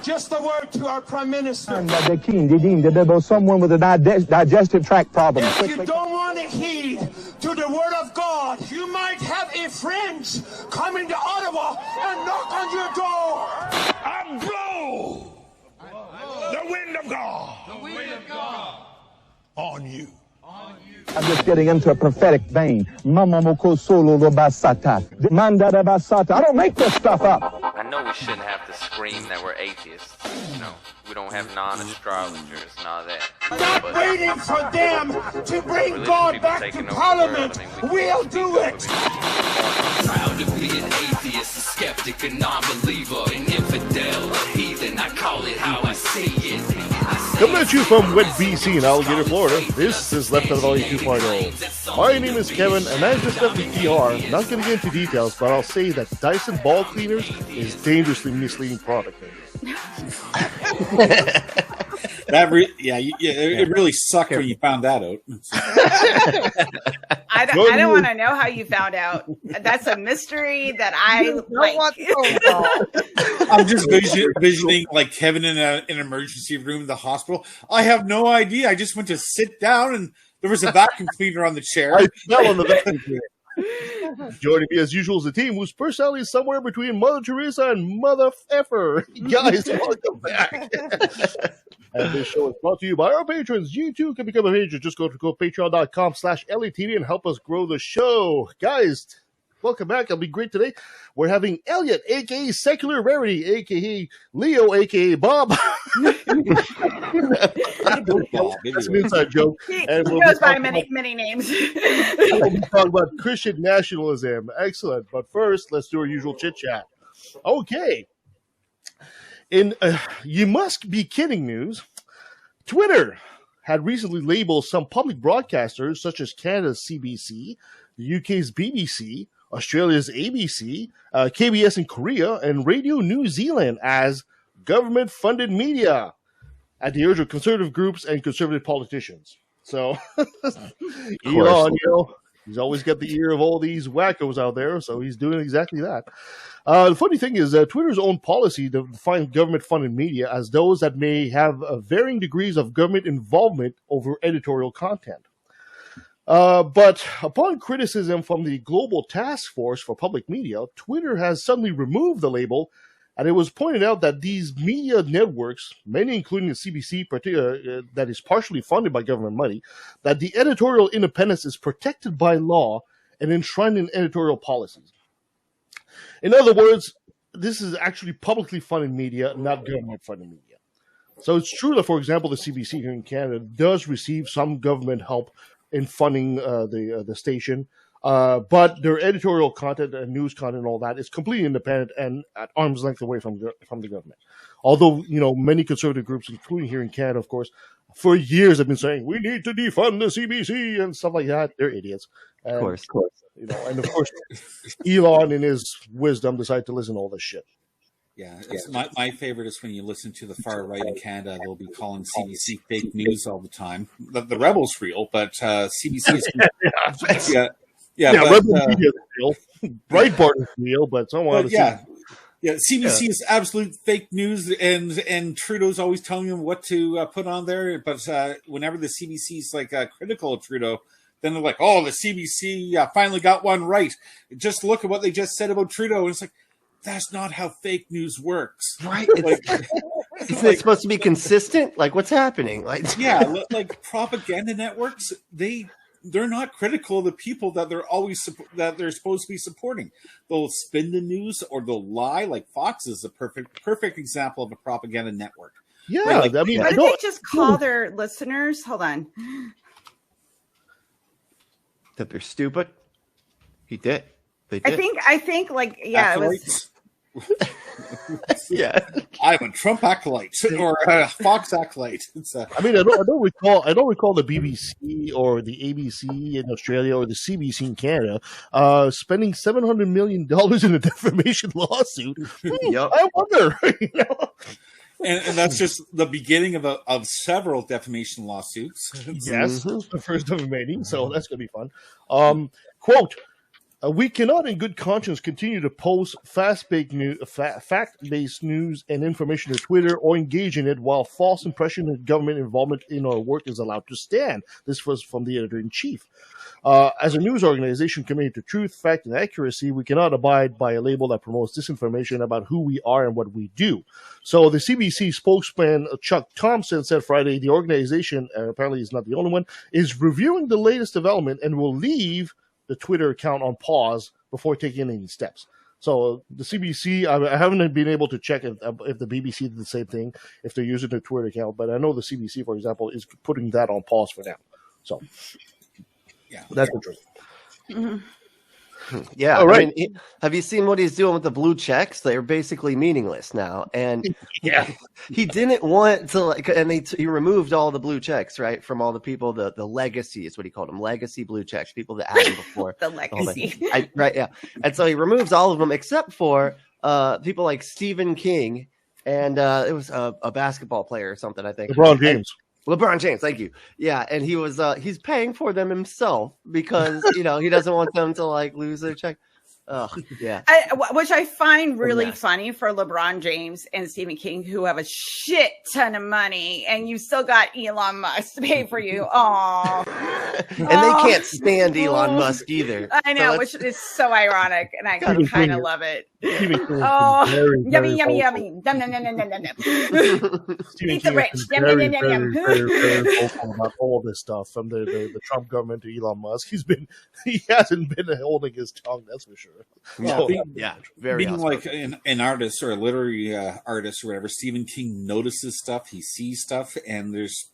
Just a word to our Prime Minister. They're keen, they deemed that there was someone with a digestive tract problem. If you don't want to heed to the word of God, you might have a friend coming to Ottawa and knock on your door. I blow the wind of God. The wind of God. On you. I'm just getting into a prophetic vein. I don't make this stuff up. I know we shouldn't have to scream that we're atheists. You know, we don't have non-astrologers and all that. Stop waiting for them to bring God back to Parliament. We'll do it. Proud to be an atheist, a skeptic, a non-believer, an infidel, a heathen. I call it how I say it. Coming at you from wet BC in Alligator, Florida, this is Left Out of Valley 2.0. My name is Kevin, and I just left the PR. Not going to get into details, but I'll say that Dyson ball cleaners is dangerously misleading product. It really sucked when you found that out. I don't want to know how you found out. That's a mystery that I like. I'm just visioning like Kevin in an emergency room in the hospital. I have no idea. I just went to sit down and there was a vacuum cleaner on the chair. I fell on the vacuum cleaner. Joining me as usual is the team whose personality is somewhere between Mother Teresa and Mother Effer. Guys, welcome back. And this show is brought to you by our patrons. You too can become a patron. Just go to patreon.com/LATV and help us grow the show. Guys, welcome back. It'll be great today. We're having Elliot, a.k.a. Secular Rarity, a.k.a. Leo, a.k.a. Bob. That's an inside joke. He goes by many names. We'll be talking about Christian Nationalism. Excellent. But first, let's do our usual chit-chat. Okay. In You Must Be Kidding news, Twitter had recently labeled some public broadcasters, such as Canada's CBC, the UK's BBC, Australia's ABC, KBS in Korea, and Radio New Zealand as government-funded media at the urge of conservative groups and conservative politicians. So, Elon, he's always got the ear of all these wackos out there, so he's doing exactly that. The funny thing is Twitter's own policy to define government-funded media as those that may have varying degrees of government involvement over editorial content. But upon criticism from the Global Task Force for Public Media, Twitter has suddenly removed the label, and it was pointed out that these media networks, many including the CBC, that is partially funded by government money, that the editorial independence is protected by law and enshrined in editorial policies. In other words, this is actually publicly funded media, not government-funded media. So it's true that, for example, the CBC here in Canada does receive some government help in funding the station, but their editorial content and news content and all that is completely independent and at arm's length away from the government. Although, many conservative groups, including here in Canada, of course, for years have been saying, we need to defund the CBC and stuff like that. They're idiots. And, of course. And of course, Elon, in his wisdom, decided to listen to all this shit. Yeah, my favorite is when you listen to the far right in Canada, they'll be calling CBC fake news all the time. The Rebel's real, but CBC is... Rebel media is real. Breitbart is real, but someone... CBC is absolute fake news, and Trudeau's always telling them what to put on there. But whenever the CBC is critical of Trudeau, then they're like, "Oh, the CBC finally got one right. Just look at what they just said about Trudeau." And it's like, that's not how fake news works, right? Isn't it supposed to be consistent? Like, what's happening? Like propaganda networks, they're not critical of the people that they're supposed to be supporting. They'll spin the news or they'll lie. Like Fox is a perfect example of a propaganda network. Yeah, what did they just call their listeners? Hold on. That they're stupid. He did. They did. I think it was. Yeah, I'm a Trump acolyte or a Fox acolyte. I don't recall the BBC or the ABC in Australia or the CBC in Canada spending $700 million in a defamation lawsuit. I wonder. And that's just the beginning of several defamation lawsuits. Yes, the first defamation, so that's going to be fun. Quote, We cannot in good conscience continue to post fact-based news and information to Twitter or engage in it while false impression of government involvement in our work is allowed to stand. This was from the editor-in-chief. As a news organization committed to truth, fact, and accuracy, we cannot abide by a label that promotes disinformation about who we are and what we do. So the CBC spokesman, Chuck Thompson, said Friday the organization, apparently he's not the only one, is reviewing the latest development and will leave the Twitter account on pause before taking any steps. So the CBC, I haven't been able to check if the BBC did the same thing, if they're using the Twitter account, but I know the CBC, for example, is putting that on pause for now. So, yeah, that's interesting. Mm-hmm. Yeah. All right. I mean, have you seen what he's doing with the blue checks? They're basically meaningless now. And yeah, he didn't want to and he removed all the blue checks, right, from all the people. The legacy is what he called them, legacy blue checks, people that had them before. The legacy, right? Yeah. And so he removes all of them except for people like Stephen King and it was a basketball player or something, I think. LeBron James. LeBron James, thank you. Yeah, and he was he's paying for them himself because he doesn't want them to lose their check. Oh, yeah. Which I find really funny for LeBron James and Stephen King, who have a shit ton of money, and you still got Elon Musk to pay for you. Oh, and they can't stand Elon Musk either. I know, so which is so ironic, and I kind of love it. Oh, yummy, yummy, yummy. Yum, yum, yum, yum, yum, yum. Eat the rich. Yum, yum, yum, yum, yum. Very vocal about all this stuff from the Trump government to Elon Musk. He hasn't been holding his tongue, that's for sure. Yeah, very being like an artist or a literary artist or whatever. Stephen King notices stuff, he sees stuff, and there's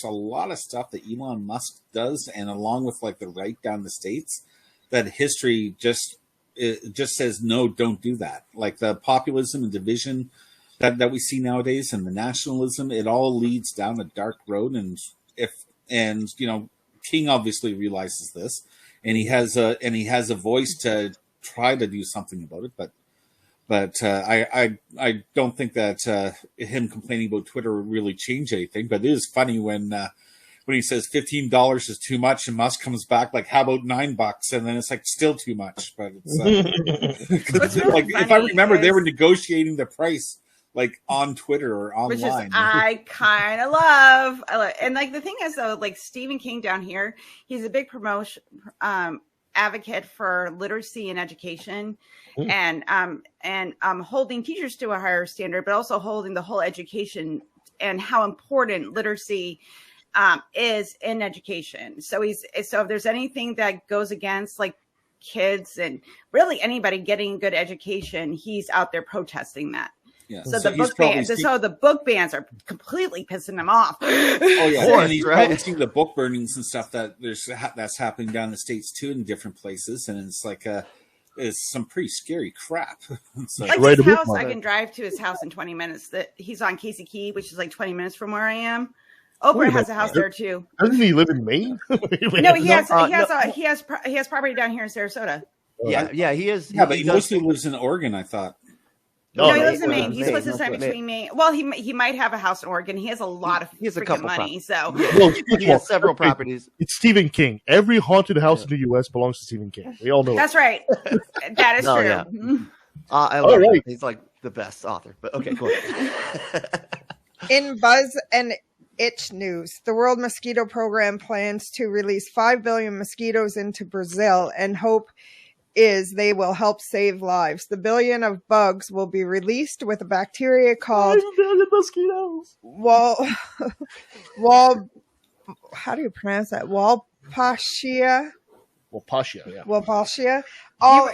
a lot of stuff that Elon Musk does, and along with the right down the states, that history just says no, don't do that. Like the populism and division that we see nowadays, and the nationalism, it all leads down a dark road. And King obviously realizes this. And he has a voice to try to do something about it, but I don't think that him complaining about Twitter will really change anything. But it is funny when he says $15 is too much, and Musk comes back how about $9? And then it's still too much. But it's if I remember, they were negotiating the price on Twitter or online, which is I kind of love. And the thing is though, Stephen King down here, he's a big promotion advocate for literacy and education, and holding teachers to a higher standard, but also holding the whole education and how important literacy is in education. So if there's anything that goes against kids and really anybody getting good education, he's out there protesting that. Yeah. So the book bans are completely pissing him off. Oh yeah, and he's probably seeing the book burnings and stuff that's happening down in the States too, in different places, and it's it's some pretty scary crap. His house, I can drive to his house in 20 minutes. That he's on Casey Key, which is 20 minutes from where I am. Oprah has a house there too. Doesn't he live in Maine? No, he has property down here in Sarasota. Yeah, he is. Yeah, but he mostly lives in Oregon, I thought. No, he lives in Maine. He splits his time between Maine. Well, he might have a house in Oregon. He has a lot of freaking money. So he has several properties. It's Stephen King. Every haunted house in the U.S. belongs to Stephen King. We all know that's right. That is true. Yeah. I love him. He's the best author. But okay, cool. In Buzz and Itch news, the World Mosquito Program plans to release 5 billion mosquitoes into Brazil, and hope is they will help save lives. The billion of bugs will be released with a bacteria called 5 billion mosquitoes. How do you pronounce that? Wolbachia. Yeah. Wolbachia.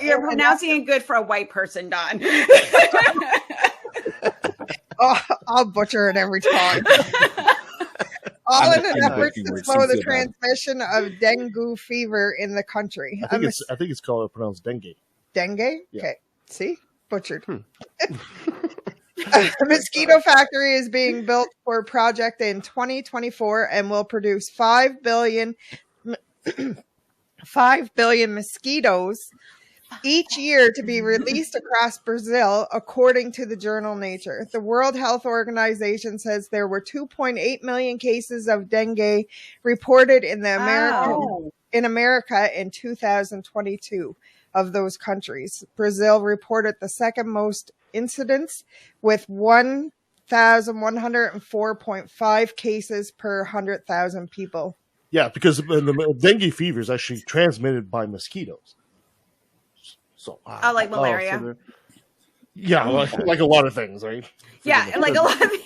You're pronouncing it good for a white person, Don. I'll butcher it every time. All in an effort to slow the transmission of dengue fever in the country. I think it's pronounced dengue. Dengue? Yeah. Okay. See? Butchered. A mosquito factory is being built for a project in 2024 and will produce 5 billion mosquitoes each year to be released across Brazil, according to the journal Nature. The World Health Organization says there were 2.8 million cases of dengue reported in America in 2022. of those countries. Brazil reported the second most incidents with 1,104.5 cases per 100,000 people. Yeah, because the dengue fever is actually transmitted by mosquitoes. So, like malaria. Yeah, like a lot of things, right? Yeah, like a lot of things.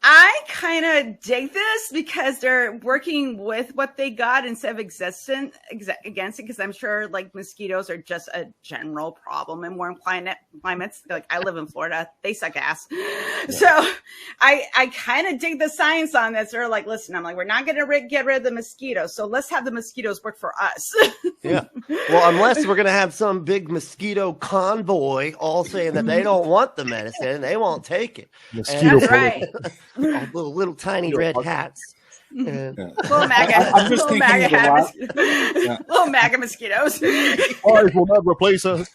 I kind of dig this because they're working with what they got instead of against it, because I'm sure like mosquitoes are just a general problem in warm climates. Like I live in Florida, they suck ass. Yeah. So I kind of dig the science on this. They're like, listen, I'm like, we're not going to get rid of the mosquitoes, so let's have the mosquitoes work for us. Yeah. Well, unless we're going to have some big mosquito convoy all saying that they don't want the medicine, they won't take it. That's right. Little tiny red hats. Little MAGA. I'm just thinking little MAGA mosquitoes. Flies will never replace us.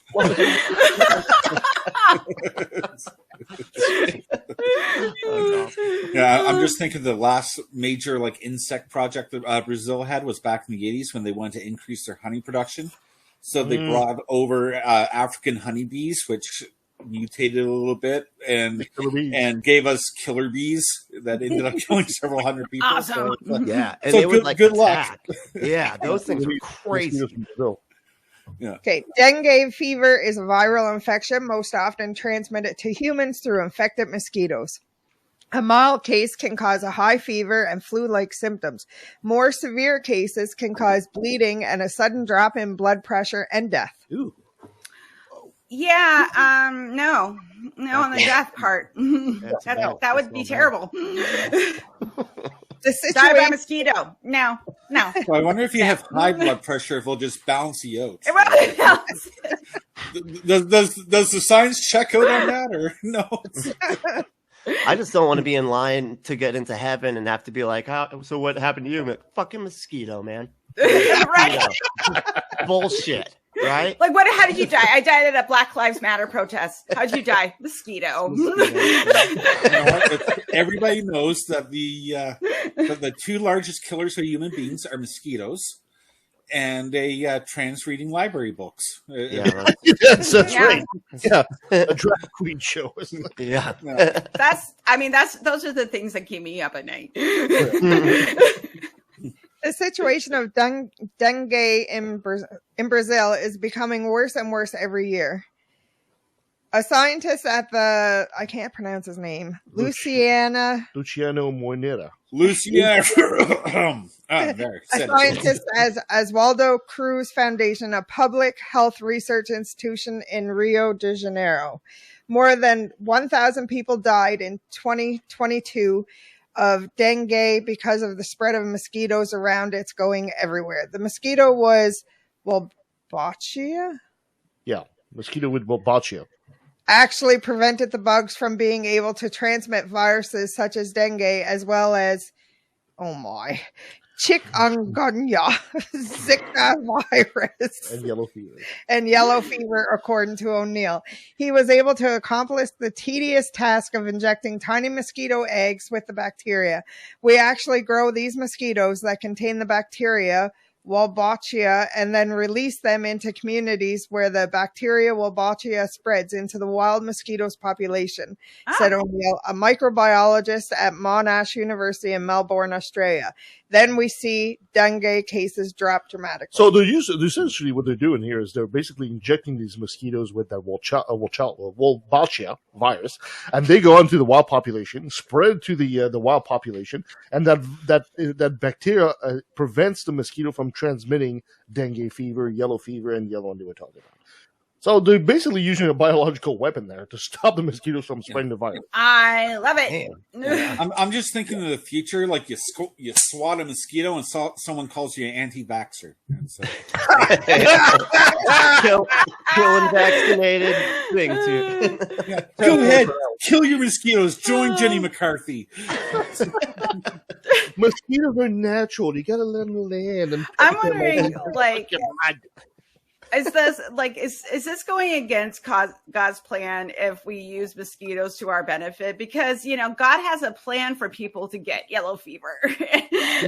Yeah, I'm just thinking the last major like insect project that Brazil had was back in the 80s when they wanted to increase their honey production. So they brought over African honeybees, which mutated a little bit and gave us killer bees that ended up killing several hundred people. Awesome. Yeah, and so they would good luck. Yeah, those things are crazy. Yeah. Okay, dengue fever is a viral infection most often transmitted to humans through infected mosquitoes. A mild case can cause a high fever and flu-like symptoms. More severe cases can cause bleeding and a sudden drop in blood pressure and death. Ooh. Yeah, no, on the death part. That would be terrible. The Die by situation, mosquito. No. So I wonder if you have high blood pressure, if it'll just balance you out. Does the science check out on that or no? I just don't want to be in line to get into heaven and have to be like, so what happened to you? I'm like, fucking mosquito, man. Right? Bullshit. Right? Like, how did you die? I died at a Black Lives Matter protest. How'd you die? Mosquito. Everybody knows that the two largest killers of human beings are mosquitoes and trans reading library books. Yeah, right. Yes, that's right. Yeah, a drag queen show, isn't it? Yeah. Those are the things that keep me up at night. the situation of dengue in Brazil is becoming worse and worse every year. A scientist at the, I can't pronounce his name, Luciano Moreira. A scientist at Oswaldo Cruz Foundation, a public health research institution in Rio de Janeiro. More than 1,000 people died in 2022 of dengue because of the spread of mosquitoes around. It's going everywhere. The mosquito was Wolbachia? Yeah, mosquito with Wolbachia. Actually prevented the bugs from being able to transmit viruses such as dengue, as well as, chikungunya, Zika virus. And yellow fever, according to O'Neill. He was able to accomplish the tedious task of injecting tiny mosquito eggs with the bacteria. We actually grow these mosquitoes that contain the bacteria, Wolbachia, and then release them into communities where the bacteria Wolbachia spreads into the wild mosquitoes population, said O'Neill, a microbiologist at Monash University in Melbourne, Australia. Then we see dengue cases drop dramatically. So essentially what they're doing here is they're basically injecting these mosquitoes with that Wolbachia virus, and they go onto the wild population, spread to the wild population, and that bacteria prevents the mosquito from transmitting dengue fever, yellow fever, and yellow one they were talking about. So they're basically using a biological weapon there to stop the mosquitoes from spreading the virus. I love it. I'm just thinking of the future, like you swat a mosquito and someone calls you an anti-vaxxer. So. kill unvaccinated thing too. Yeah. Go ahead, kill your mosquitoes. Join Jenny McCarthy. Mosquitoes are natural. You gotta let them land. I'm wondering, Is this like is this going against God's plan if we use mosquitoes to our benefit? Because God has a plan for people to get yellow fever.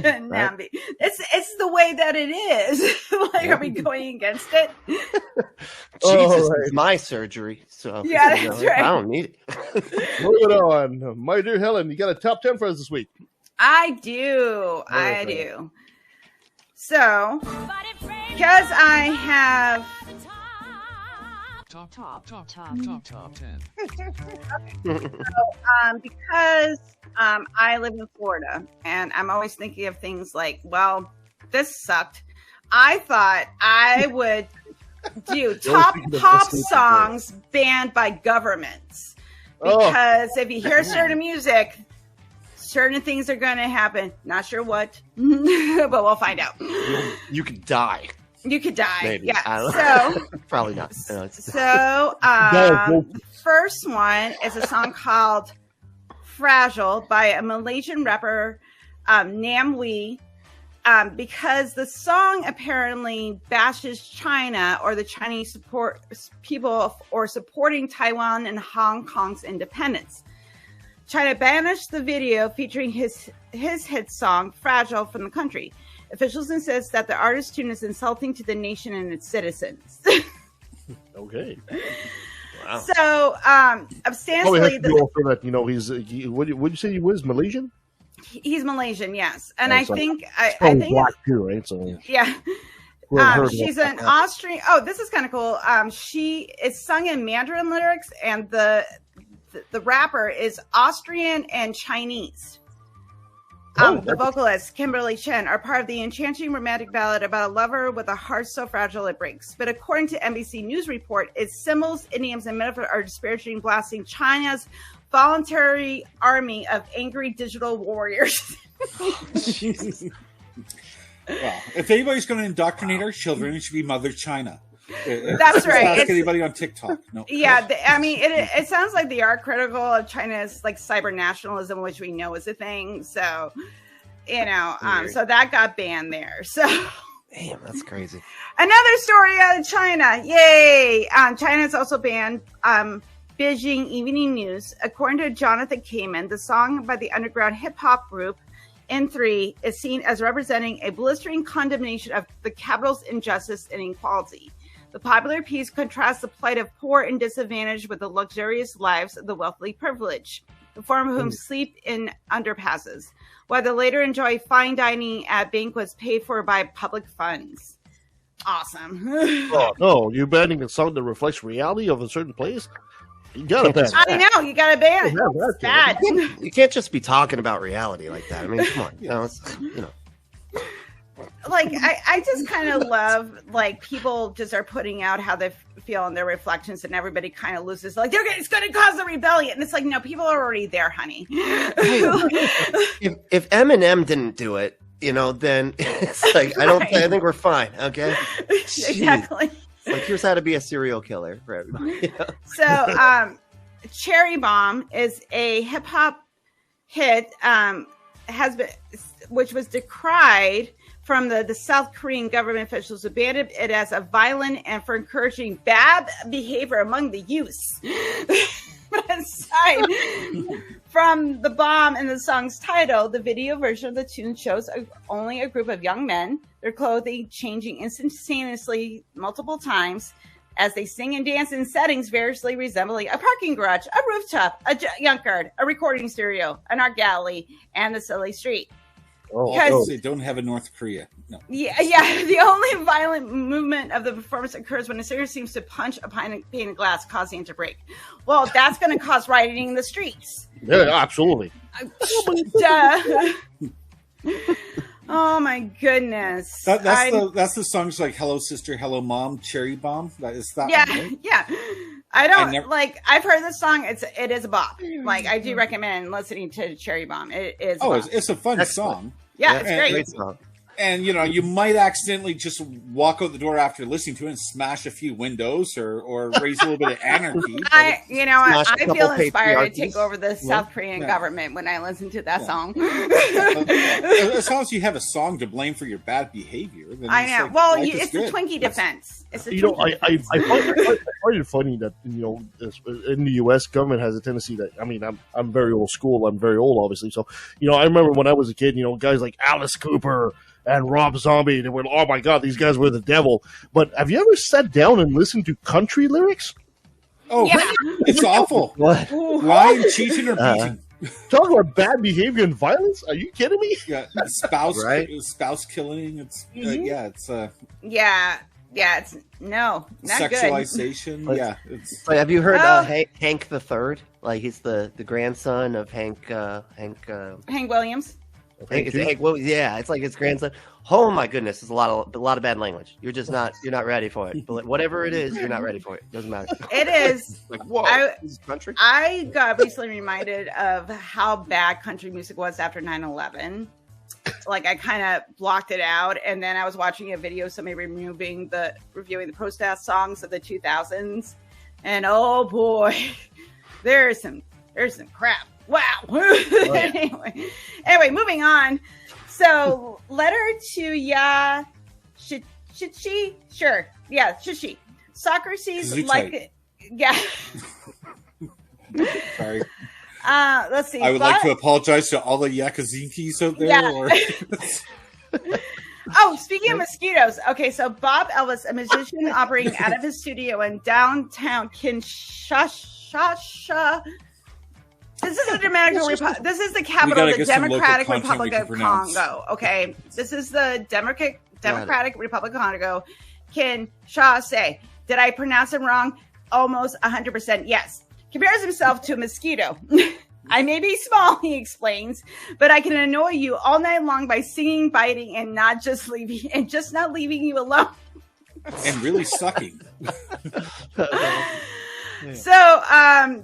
And Right. it's the way that it is. Like, are we going against it? Jesus right. is my surgery, so Yeah, that's right. I don't need it. Moving on. My dear Helen, you got a top 10 for us this week. I do. I do. So, because I have Top 10. because I live in Florida and I'm always thinking of things like, well, this sucked. I thought I would do top pop songs banned by governments. Because if you hear certain music, certain things are going to happen. Not sure what, but we'll find out. You could die. You could die. Maybe. Yeah. I don't So, probably not. No, the first one is a song called Fragile by a Malaysian rapper, Nam Wee. Because the song apparently bashes China or the Chinese people or supporting Taiwan and Hong Kong's independence. China banished the video featuring his hit song "Fragile" from the country. Officials insist that the artist's tune is insulting to the nation and its citizens. Okay. Wow. So, Probably have ostensibly, to go for that. Would you say he was Malaysian? he's Malaysian, yes, and Oh, I so think He's I probably think black too, right? So yeah. whoever heard She's about an that. Austrian. Oh, this is kind of cool. She is sung in Mandarin lyrics, and the rapper is Austrian and Chinese. The vocalist, Kimberly Chen, are part of the enchanting romantic ballad about a lover with a heart so fragile it breaks. But according to NBC News report, its symbols, idioms, and metaphors are disparaging, blasting China's voluntary army of angry digital warriors. Well, if anybody's going to indoctrinate our children, it should be Mother China. That's right. Ask It's- anybody on TikTok. No. Yeah, I mean, it sounds like they are critical of China's like cyber nationalism, which we know is a thing. So, so that got banned there. So, Damn, that's crazy. another story out of China. Yay! China has also banned Beijing Evening News. According to Jonathan Kamen, the song by the underground hip hop group N3 is seen as representing a blistering condemnation of the capital's injustice and inequality. The popular piece contrasts the plight of poor and disadvantaged with the luxurious lives of the wealthily privileged, the former of whom sleep in underpasses, while the later enjoy fine dining at banquets paid for by public funds. Awesome. Oh no, you're banning a song that reflects reality of a certain place? You gotta ban it. I know, you gotta ban it. Yeah, that's It's bad. You can't just be talking about reality like that. I mean, come on. Like, I just kind of love, like, people just are putting out how they feel in their reflections, and everybody kind of loses, like, it's going to cause a rebellion. And it's like, no, people are already there, honey. If Eminem didn't do it, then it's like I think we're fine. Okay. Exactly. It's like, here's how to be a serial killer for everybody. So, Cherry Bomb is a hip hop hit, which was decried from the South Korean government officials, abandoned it as a violent and for encouraging bad behavior among the youth. But aside from the bomb and the song's title, the video version of the tune shows only a group of young men, their clothing changing instantaneously multiple times as they sing and dance in settings variously resembling a parking garage, a rooftop, a junkyard, a recording studio, an art gallery, and the silly street. They don't have a North Korea. No. Yeah. The only violent movement of the performance occurs when a singer seems to punch a pane of glass, causing it to break. Well, that's going to cause rioting in the streets. Yeah, absolutely. Duh. Oh my goodness. That's the songs like "Hello Sister, Hello Mom," "Cherry Bomb." That is that. Yeah, one, right? yeah. I've heard this song. It is a bop. Like, I do recommend listening to Cherry Bomb. It is. It's a fun song. Yeah, it's great. song. And you might accidentally just walk out the door after listening to it and smash a few windows or raise a little bit of anarchy. I feel inspired patriarchies. to take over the South Korean government when I listen to that song. As long as you have a song to blame for your bad behavior, then I know. like, Well, life is it's the good. Twinkie defense. It's the You know, Twinkie I defense. find it funny that in the U.S. government has a tendency that I'm very old school. I'm very old, obviously. So I remember when I was a kid, guys like Alice Cooper and Rob Zombie, they were, oh my God, these guys were the devil. But have you ever sat down and listened to country lyrics? Oh, Yeah. it's awful. What? Lying, cheating, or beating. Talk about bad behavior and violence. Are you kidding me? Yeah, spouse killing. It's It's not good. sexualization. Yeah, it's Like, have you heard Oh. Hank the Third? Like he's the grandson of Hank. Hank Williams. Well, yeah, it's like his grandson. Oh my goodness, it's a lot of bad language. You're not ready for it. But whatever it is, you're not ready for it. Doesn't matter. It is. Like whoa, this is country. I got recently reminded of how bad country music was after 9/11. Like I kind of blocked it out, and then I was watching a video of somebody reviewing the protest songs of the 2000s, and oh boy, there's some crap. Wow. Anyway, moving on. So, letter to Ya Shichi. Sure. Yeah, Shichi. Socrates like yeah. sorry. Let's see. I would like to apologize to all the Yakazikis out there. Yeah. Oh, speaking of mosquitoes. Okay, so Bob Elvis, a musician operating out of his studio in downtown Kinshasa. This is the This is the capital of the Democratic Republic of Congo. Okay, this is the Democratic Republic of Congo. Kinshasa. Did I pronounce it wrong? Almost 100% yes. Compares himself to a mosquito. I may be small, he explains, but I can annoy you all night long by singing, biting, and not leaving you alone. And really sucking. So,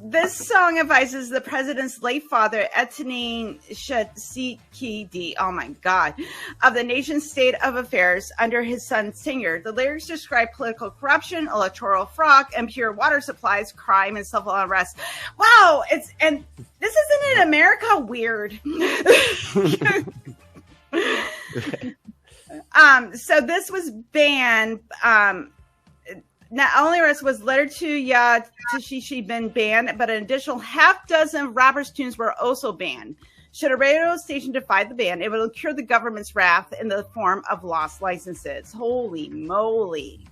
this song advises the president's late father, Etienne Tshisekedi, oh my God, of the nation's state of affairs under his son's tenure. The lyrics describe political corruption, electoral fraud, impure water supplies, crime, and civil unrest. Wow, and this isn't in America weird. So this was banned. Not only was Letter to Ya Tashishi been banned, but an additional half dozen rappers' tunes were also banned. Should a radio station defy the ban, it would incur the government's wrath in the form of lost licenses. Holy moly!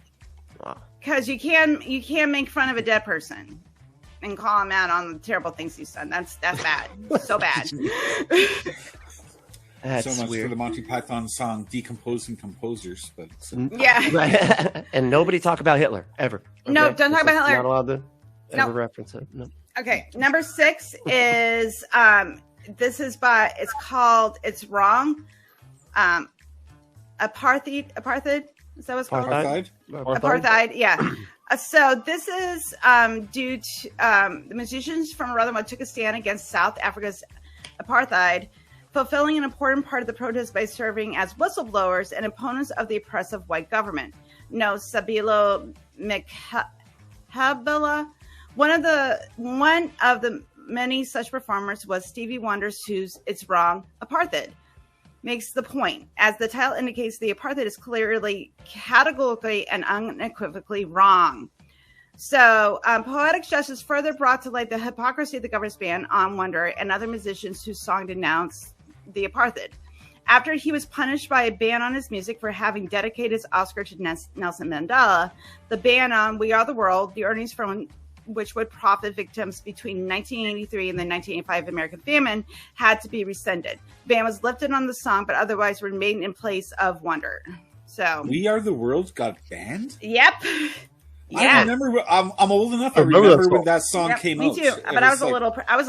Because you can make fun of a dead person and call him out on the terrible things he's done. That's bad, so bad. That's so much weird. for the Monty Python song "Decomposing Composers," but yeah. And nobody talk about Hitler ever. No, don't talk about Hitler. Not allowed to ever reference it. No. Okay, number 6 is this is by it's wrong. Apartheid. Is that what's called? Apartheid. Yeah. So this is due to the musicians from Rotherham took a stand against South Africa's apartheid, fulfilling an important part of the protest by serving as whistleblowers and opponents of the oppressive white government. No, Sabilo Mekhabela, one of the many such performers was Stevie Wonder's whose "It's Wrong" Apartheid makes the point. As the title indicates, the apartheid is clearly, categorically, and unequivocally wrong. So, Poetic Justice further brought to light the hypocrisy of the government's ban on Wonder and other musicians whose song denounced the apartheid. After he was punished by a ban on his music for having dedicated his Oscar to Nelson Mandela, the ban on We Are the World, the earnings from which would profit victims between 1983 and the 1985 American famine, had to be rescinded. The ban was lifted on the song, but otherwise remained in place of Wonder. So, We Are the World got banned? Yep. Yeah. Yeah. I remember. I'm old enough. I remember when that song came out. Me too. But I was a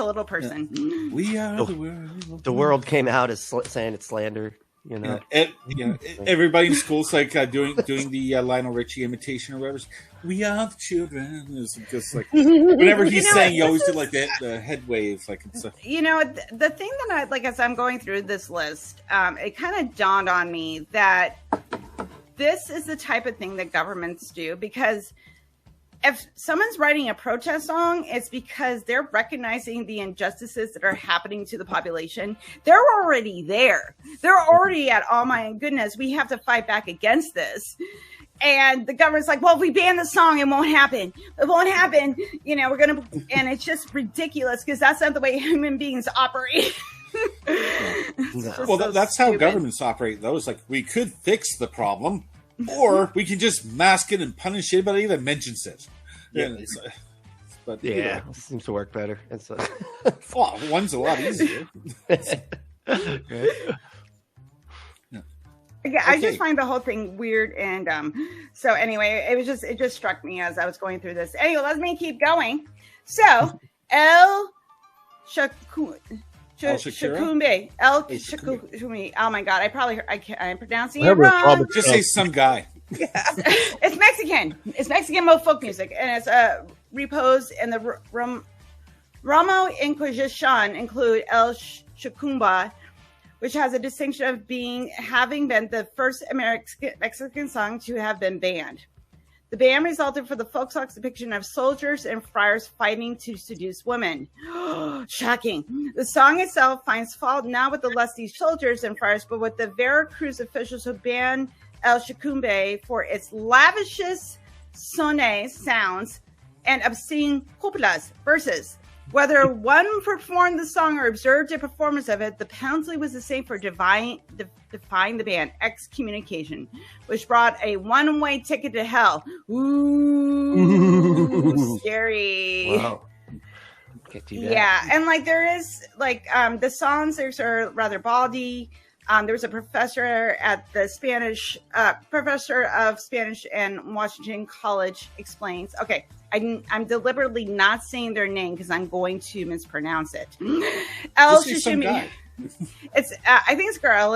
little person. We are the world. The world came out as saying it's slander. You know, everybody in school's like doing the Lionel Richie imitation or whatever. We are the children. It's just like whenever he's saying, he always did like the head wave, like it's a... You know, the thing that I like as I'm going through this list, it kind of dawned on me that this is the type of thing that governments do, because if someone's writing a protest song, it's because they're recognizing the injustices that are happening to the population. They're already there. They're already at, oh my goodness, we have to fight back against this. And the government's like, well, if we ban the song, it won't happen. It won't happen. You know, we're going to, and it's just ridiculous because that's not the way human beings operate. Well, that's how governments operate, though. It's like, we could fix the problem, or we can just mask it and punish anybody that mentions it. Yeah, but it seems to work better. It's well, one's a lot easier. Yeah, I just find the whole thing weird, and so anyway, it just struck me as I was going through this. Anyway, let me keep going. So El Shakumbe. Oh my God, I'm pronouncing it wrong. Just say some guy. It's Mexican. It's Mexican folk music, and it's reposed in the Romo Inquisition include El Shakumba, which has a distinction of having been the first Mexican song to have been banned. The ban resulted from the folk song's depiction of soldiers and friars fighting to seduce women. Shocking. The song itself finds fault not with the lusty soldiers and friars, but with the Veracruz officials who banned El Shakumbe for its lavicious sonne sounds and obscene coplas verses. Whether one performed the song or observed a performance of it, the penalty was the same for defying the ban, excommunication, which brought a one-way ticket to hell. Ooh, scary. Wow. Can't do that. Yeah, and like there is like the songs are rather bawdy. There was a professor at the professor of Spanish and Washington College explains. Okay, I'm deliberately not saying their name because I'm going to mispronounce it. El Shishimi. It's I think it's girl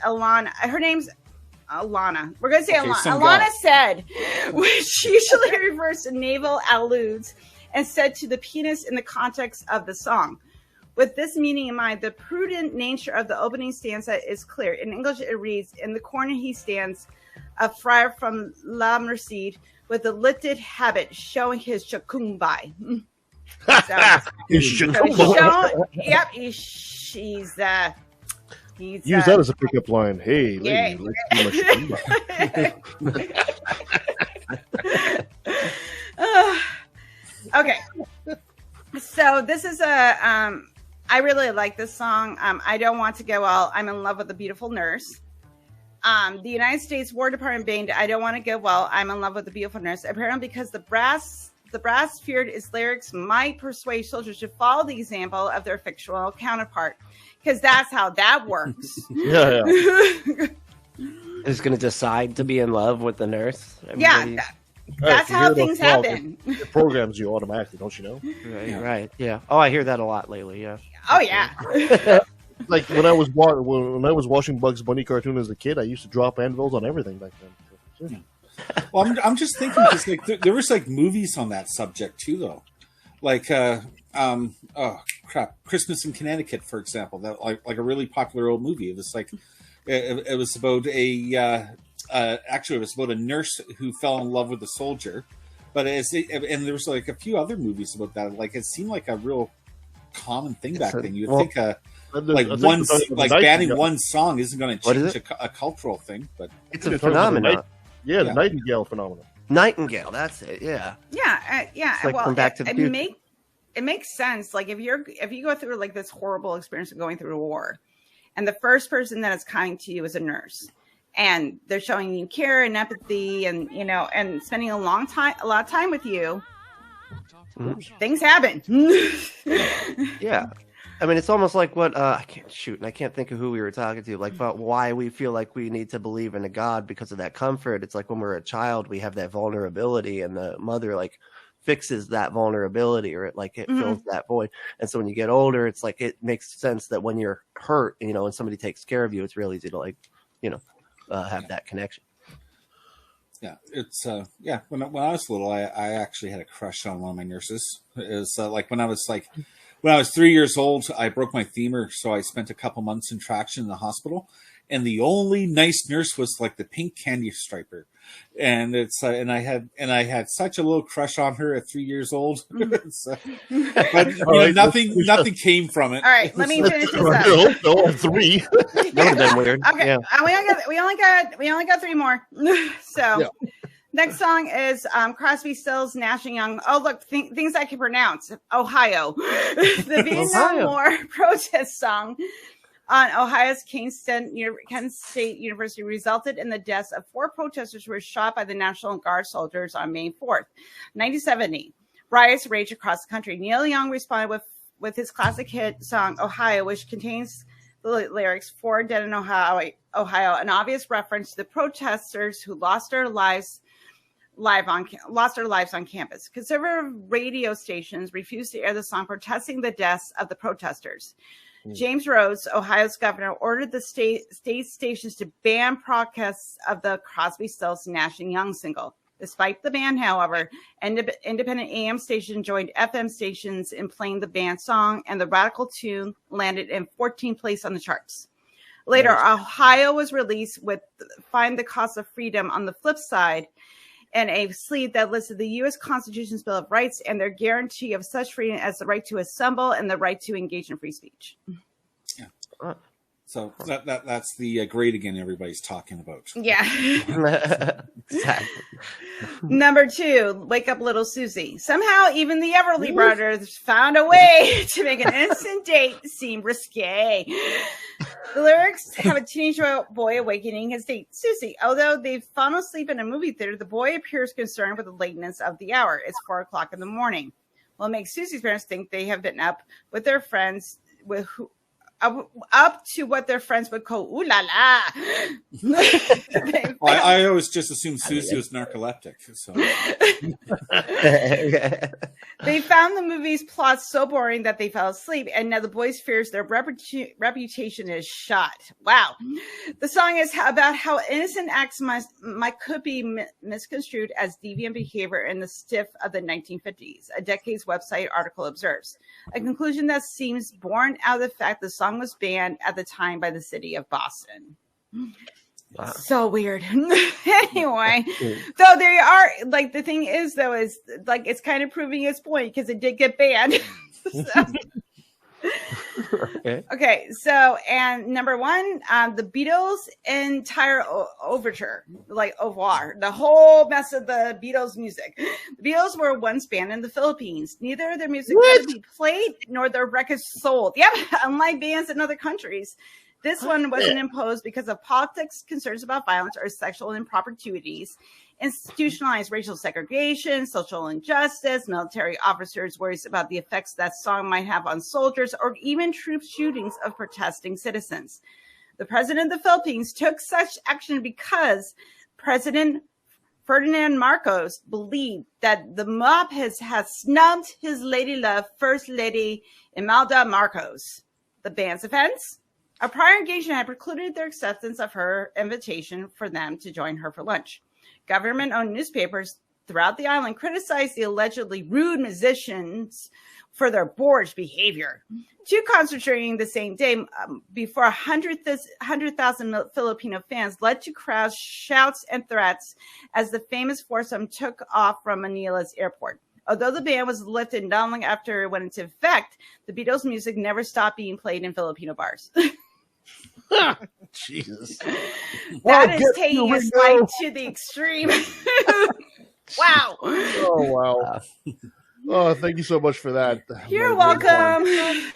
Alana. Her name's Alana. We're gonna say Alana. Alana said, which usually refers to navel alludes, and said to the penis in the context of the song. With this meaning in mind, the prudent nature of the opening stanza is clear. In English, it reads, "In the corner he stands, a friar from La Merced, with a lifted habit, showing his chacumbai." Yep, he's use that as a pickup line. Hey, lady, let's do my okay. So this is I really like this song. I don't want to go well. I'm in love with a beautiful nurse. The United States War Department banned I don't want to go well. I'm in love with a beautiful nurse. Apparently because the brass feared its lyrics might persuade soldiers to follow the example of their fictional counterpart. Because that's how that works. Yeah. Is going to decide to be in love with the nurse. That's how things happen. It programs you automatically, don't you know? Right. Yeah. Oh, I hear that a lot lately. Yeah. Oh yeah. Like when I was watching Bugs Bunny cartoon as a kid, I used to drop anvils on everything back then. Well, I'm just thinking because like there was like movies on that subject too, though. Like Christmas in Connecticut, for example, that like a really popular old movie. It was like it was about actually it was about a nurse who fell in love with a soldier, but and there was like a few other movies about that. Like it seemed like a real common thing back then. You'd think banning one song isn't going to change a cultural thing, but it's a phenomenon. The Nightingale phenomenon. Nightingale, that's it. Yeah. Yeah. It's like well, Back to the Future. It makes sense. Like if you go through like this horrible experience of going through a war, and the first person that is kind to you is a nurse, and they're showing you care and empathy, and and spending a lot of time with you, things happen. Yeah. I mean, it's almost like what I can't think of who we were talking to, like about why we feel like we need to believe in a God because of that comfort. It's like when we're a child, we have that vulnerability, and the mother like fixes that vulnerability, or it fills that void. And so when you get older, it's like it makes sense that when you're hurt, and somebody takes care of you, it's real easy to have that connection. Yeah, it's When I was little, I actually had a crush on one of my nurses. Is when I was 3 years old, I broke my femur, so I spent a couple months in traction in the hospital, and the only nice nurse was like the pink candy striper, and it's and I had such a little crush on her at 3 years old. But nothing came from it. All right, let me finish this up. No, 3. That would have been weird. Okay, Yeah. we only got 3 more. So. Yeah. Next song is Crosby, Stills, Nash & Young. Oh, look, things I can pronounce. Ohio. The Vietnam War protest song on Ohio's Kent State University resulted in the deaths of 4 protesters who were shot by the National Guard soldiers on May 4th, 1970. Riots raged across the country. Neil Young responded with his classic hit song, Ohio, which contains the lyrics, "For Dead in Ohio, an obvious reference to the protesters who lost their lives on campus. Conservative radio stations refused to air the song, protesting the deaths of the protesters. James Rhodes, Ohio's governor, ordered the state stations to ban broadcasts of the Crosby, Stills, Nash & Young single. Despite the ban, however, independent AM stations joined FM stations in playing the banned song, and the radical tune landed in 14th place on the charts. Later, Ohio was released with Find the Cost of Freedom on the flip side, and a sleeve that listed the U.S. Constitution's Bill of Rights and their guarantee of such freedom as the right to assemble and the right to engage in free speech. Yeah. So that's the grade again everybody's talking about. Yeah. Exactly. Number 2, Wake Up Little Susie. Somehow, even the Everly Brothers found a way to make an innocent date seem risque. The lyrics have a teenage boy awakening his date, Susie. Although they've fallen asleep in a movie theater, the boy appears concerned with the lateness of the hour. It's 4 o'clock in the morning. Well, it makes Susie's parents think they have been up with their friends up to what their friends would call ooh la la. I always just assumed Susie was narcoleptic. So. They found the movie's plot so boring that they fell asleep, and now the boys fears their reputation is shot. Wow. The song is about how innocent acts could be misconstrued as deviant behavior in the stiff of the 1950s, a Decade's website article observes. A conclusion that seems born out of the fact the song was banned at the time by the city of Boston. Wow. So weird. Anyway, though they are the thing is though is it's kind of proving its point because it did get banned. Okay, so and number 1, the Beatles' entire overture, oeuvre, the whole mess of the Beatles' music. The Beatles were once banned in the Philippines. Neither their music could be played nor their records sold. Yep, unlike bans in other countries. This one wasn't imposed because of politics, concerns about violence, or sexual improprieties, institutionalized racial segregation, social injustice, military officers' worries about the effects that song might have on soldiers, or even troop shootings of protesting citizens. The president of the Philippines took such action because President Ferdinand Marcos believed that the mob has snubbed his lady love, First Lady Imelda Marcos. The band's offense? A prior engagement had precluded their acceptance of her invitation for them to join her for lunch. Government-owned newspapers throughout the island criticized the allegedly rude musicians for their boorish behavior. 2 concerts during the same day before 100,000 Filipino fans led to crowds, shouts, and threats as the famous foursome took off from Manila's airport. Although the ban was lifted not long after it went into effect, the Beatles' music never stopped being played in Filipino bars. Jesus. That is taking a slight to the extreme. Wow. Oh, wow. Oh, thank you so much for that. You're welcome.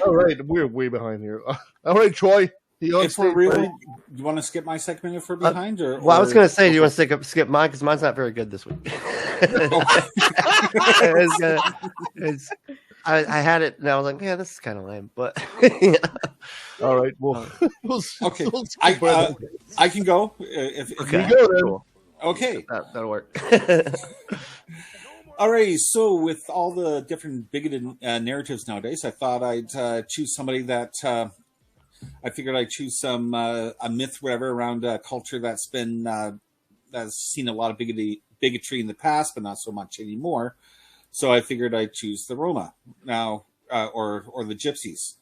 All right, we're way behind here. All right, Troy. If we're really, you want to skip my segment if we're behind? I was going to say, do you want to skip mine? Because mine's not very good this week. I had it, and I was like, yeah, this is kind of lame. But yeah. All right, well, okay. I can go. If okay. You go, then. Cool. Okay, that'll work. Alrighty, so with all the different bigoted narratives nowadays, I thought I'd choose somebody that I figured I'd choose some a myth, whatever, around culture that's been that's seen a lot of bigotry in the past, but not so much anymore. So I figured I'd choose the Roma now, or the Gypsies.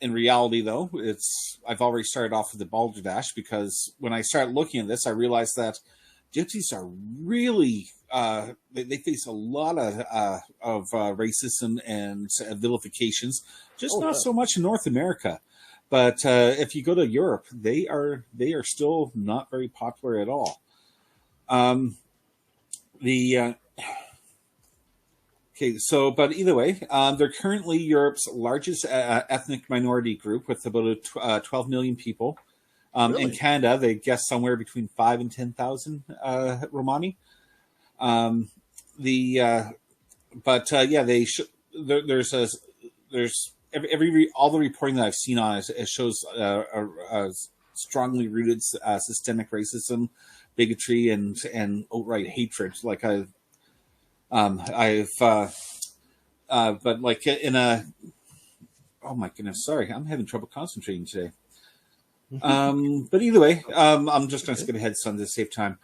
In reality, though, I've already started off with the Balderdash, because when I started looking at this, I realized that Gypsies are really they face a lot of racism and vilifications, just not so much in North America. But if you go to Europe, they are still not very popular at all. But either way, they're currently Europe's largest ethnic minority group, with about 12 million people. Really? In Canada, they guess somewhere between 5 and 10,000 Romani. There's all the reporting that I've seen on it shows a strongly rooted systemic racism, bigotry, and outright hatred. Like but like in a, oh my goodness, sorry, I'm having trouble concentrating today. But either way, I'm just going to skip ahead some to save time.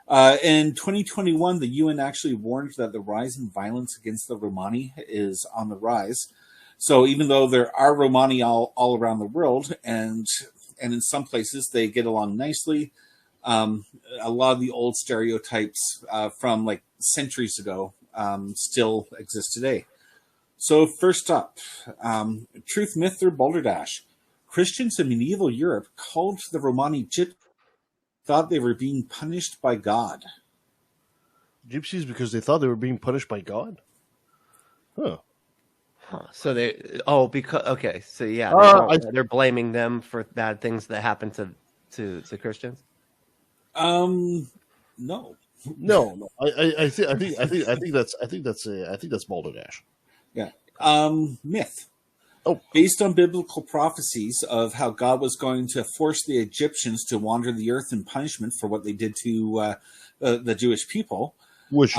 In 2021, the UN actually warned that the rise in violence against the Romani is on the rise. So even though there are Romani all around the world, and in some places they get along nicely, a lot of the old stereotypes from like centuries ago still exist today. So first up, truth, myth, or balderdash. Christians in medieval Europe called the Romani gypsies, thought they were being punished by God. Gypsies because they thought they were being punished by God? Huh. So they're blaming them for bad things that happen to Christians. No. I think that's balderdash. Yeah. Myth. Oh. Based on biblical prophecies of how God was going to force the Egyptians to wander the earth in punishment for what they did to the Jewish people, which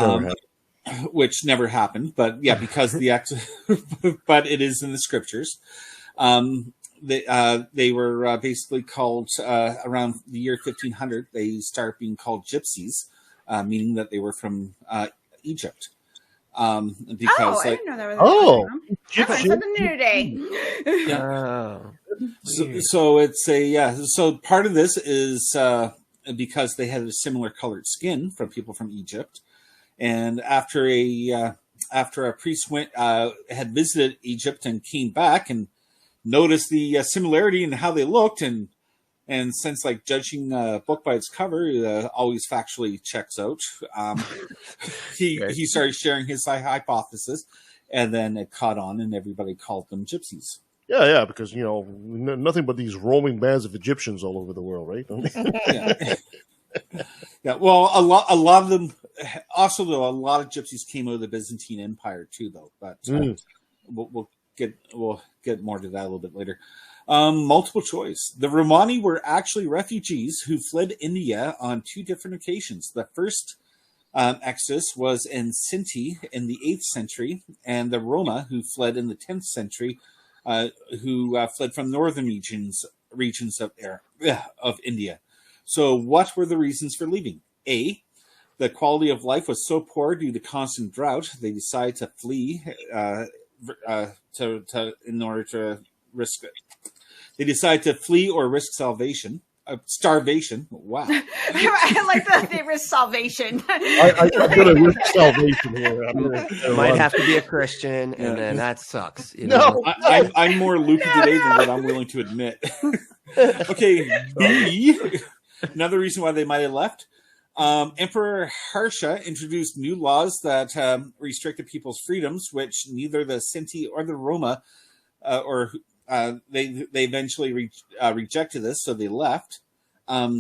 never happened. But yeah, because but it is in the scriptures. They were basically called around the year 1500. They start being called gypsies, meaning that they were from Egypt. Because I didn't know that was I learned something new today. Yeah. So it's so part of this is because they had a similar colored skin from people from Egypt, and after a priest had visited Egypt and came back and noticed the similarity in how they looked, and since like judging a book by its cover always factually checks out, he started sharing his hypothesis, and then it caught on, and everybody called them gypsies. Yeah, because nothing but these roaming bands of Egyptians all over the world, right? Yeah. Well, a lot of them. Also, though, a lot of gypsies came out of the Byzantine Empire too, though. But we'll get more to that a little bit later. Multiple choice. The Romani were actually refugees who fled India on 2 different occasions. The first exodus was in Sinti in the 8th century, and the Roma, who fled in the 10th century, who fled from northern regions of India. So what were the reasons for leaving? A, the quality of life was so poor due to constant drought, they decided to flee in order to risk it. They decide to flee or risk starvation. Wow. I like that they risk salvation. I'm going to risk salvation here. Might have to be a Christian, and then that sucks. No. I'm more loopy today than what I'm willing to admit. Okay, B. Another reason why they might have left. Emperor Harsha introduced new laws that restricted people's freedoms, which neither the Sinti or the Roma they eventually rejected this, so they left.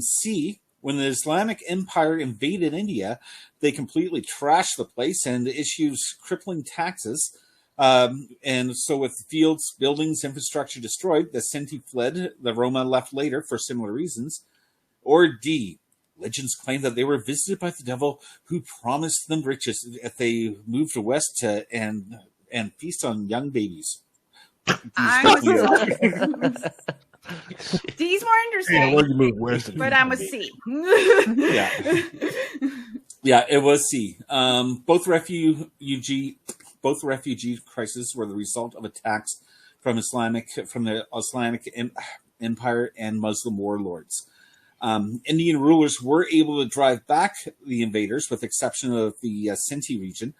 C, when the Islamic Empire invaded India, they completely trashed the place and issued crippling taxes. And so with fields, buildings, infrastructure destroyed, the Sinti fled. The Roma left later for similar reasons. Or D, Legends claim that they were visited by the devil, who promised them riches if they moved west and feast on young babies. D's more interesting, but I'm a C. Yeah, it was C. Both refugee crises were the result of attacks from the Islamic Empire and Muslim warlords. Indian rulers were able to drive back the invaders, with the exception of the Sindhi region.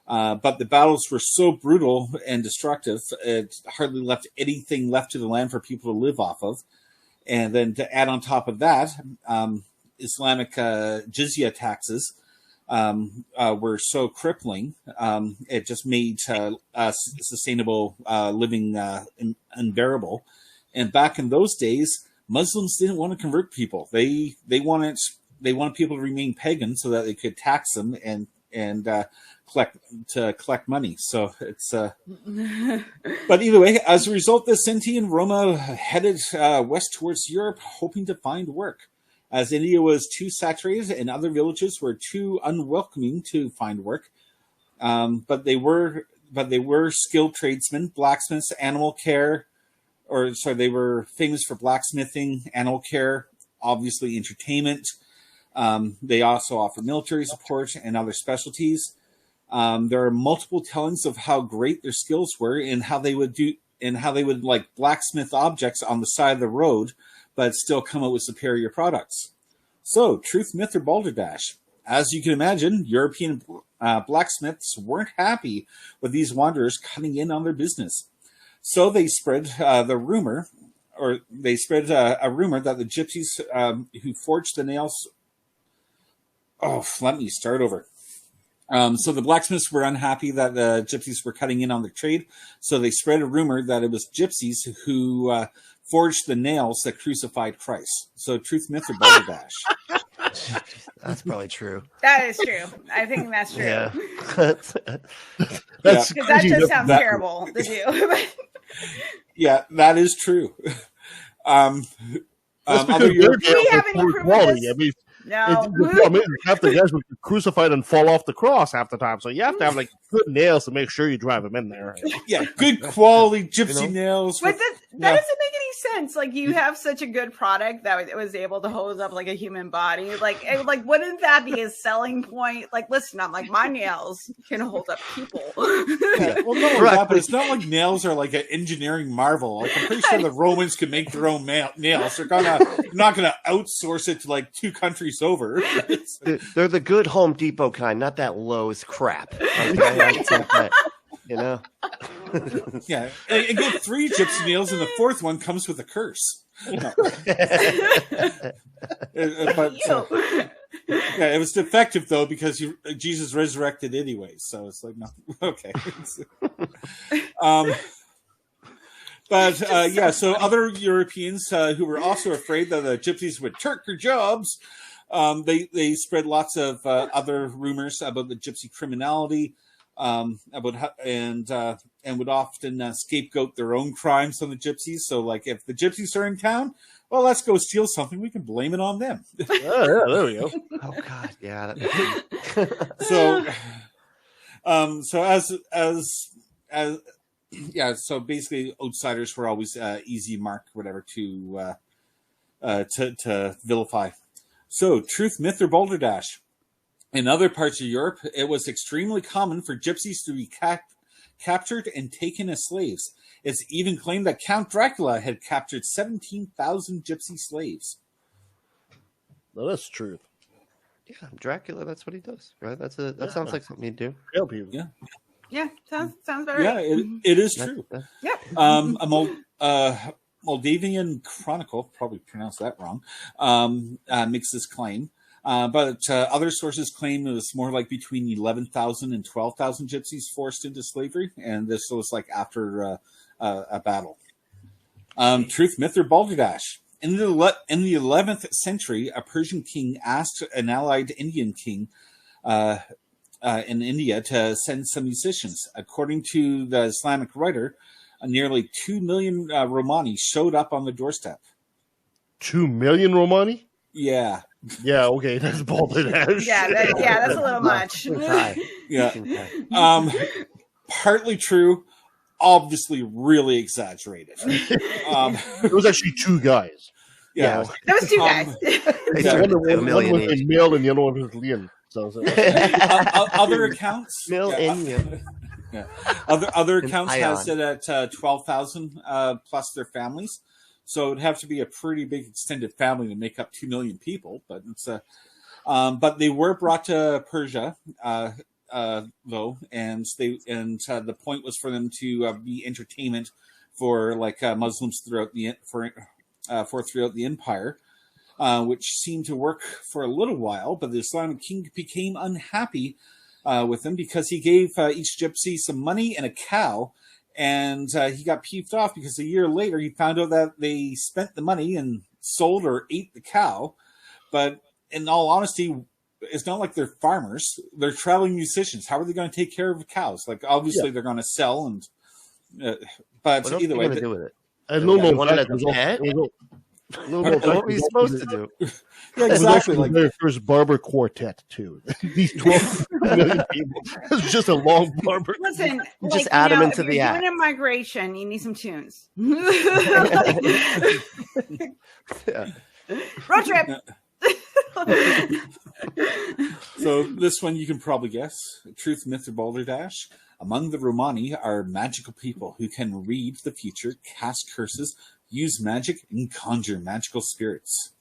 But the battles were so brutal and destructive, it hardly left anything left to the land for people to live off of. And then to add on top of that, Islamic jizya taxes were so crippling, it just made sustainable living unbearable. And back in those days, Muslims didn't want to convert people. They wanted people to remain pagan so that they could tax them and collect money. So it's but either way, as a result, the Sinti and Roma headed west towards Europe, hoping to find work, as India was too saturated and other villages were too unwelcoming to find work. But they were skilled tradesmen, blacksmiths, animal care. They were famous for blacksmithing, animal care, obviously entertainment. They also offered military support and other specialties. There are multiple tellings of how great their skills were and how they would like blacksmith objects on the side of the road, but still come out with superior products. So, truth, myth, or balderdash? As you can imagine, European blacksmiths weren't happy with these wanderers cutting in on their business. So they spread a rumor that the gypsies who forged the nails. Oh, let me start over. So the blacksmiths were unhappy that the gypsies were cutting in on their trade. So they spread a rumor that it was gypsies who forged the nails that crucified Christ. So truth, myth, or balderdash? That's probably true. That is true. I think that's true. Yeah. Because that just sounds terrible to do. Yeah, that is true. Do we have any proof of this? I mean, no. Half the guys were crucified and fall off the cross half the time, so you have to have like good nails to make sure you drive them in there. Yeah, good quality gypsy nails. But that doesn't make any sense. Like, you have such a good product that was able to hold up like a human body. Like wouldn't that be a selling point? Like, listen, I'm like, my nails can hold up people. Yeah. Well, no, right. But it's not like nails are like an engineering marvel. Like, I'm pretty sure the Romans could make their own nails. They're not gonna outsource it to like 2 countries over. They're the good Home Depot kind, not that Lowe's crap. Okay? You know. Yeah, and get 3 gypsy nails, and the 4th one comes with a curse. No. It was defective though, because Jesus resurrected anyway. So it's like, no, okay. So other Europeans who were also afraid that the gypsies would take their jobs, they spread lots of other rumors about the gypsy criminality. And would often scapegoat their own crimes on the gypsies. So, like, if the gypsies are in town, well, let's go steal something. We can blame it on them. Oh, yeah, there we go. Oh God, yeah. So basically, outsiders were always easy mark, whatever, to vilify. So, truth, myth, or balderdash? In other parts of Europe, it was extremely common for gypsies to be captured and taken as slaves. It's even claimed that Count Dracula had captured 17,000 gypsy slaves. Well, that's truth. Yeah, Dracula, that's what he does, right? That sounds like something he'd do. Kill people. Yeah. Yeah, sounds better. Yeah, it is true. Yeah. A Moldavian Chronicle, probably pronounced that wrong, makes this claim. But other sources claim it was more like between 11,000 and 12,000 gypsies forced into slavery, and this was like after a battle. Truth, myth, or balderdash? In the 11th century, a Persian king asked an allied Indian king in India to send some musicians. According to the Islamic writer, nearly 2 million Romani showed up on the doorstep. 2 million Romani? Yeah. Yeah, okay, that's balderdash. That's a little much. Yeah. Partly true, obviously really exaggerated. It was actually two guys. Yeah. There was two guys. One was in male and the other one was Liam. So. Other accounts? Yeah. Other accounts has it at 12,000 plus their families. So it'd have to be a pretty big extended family to make up 2 million people. But it's but they were brought to Persia, though, and the point was for them to be entertainment for like Muslims throughout the throughout the empire. Which seemed to work for a little while, but the Islamic king became unhappy with them because he gave each gypsy some money and a cow, and he got peeved off because a year later he found out that they spent the money and sold or ate the cow. But in all honesty, it's not like they're farmers; they're traveling musicians. How are they going to take care of the cows? Like obviously they're going to sell, and but either way, do with it. I don't know. Want it as a pet? What were you supposed to do? Yeah, exactly. Like the very first barber quartet too. These 12 million people. It's just a long barber. Listen, just add them into the app. If you're doing a migration, you need some tunes. Road trip. So this one you can probably guess. Truth, myth, or balderdash. Among the Romani are magical people who can read the future, cast curses, use magic, and conjure magical spirits.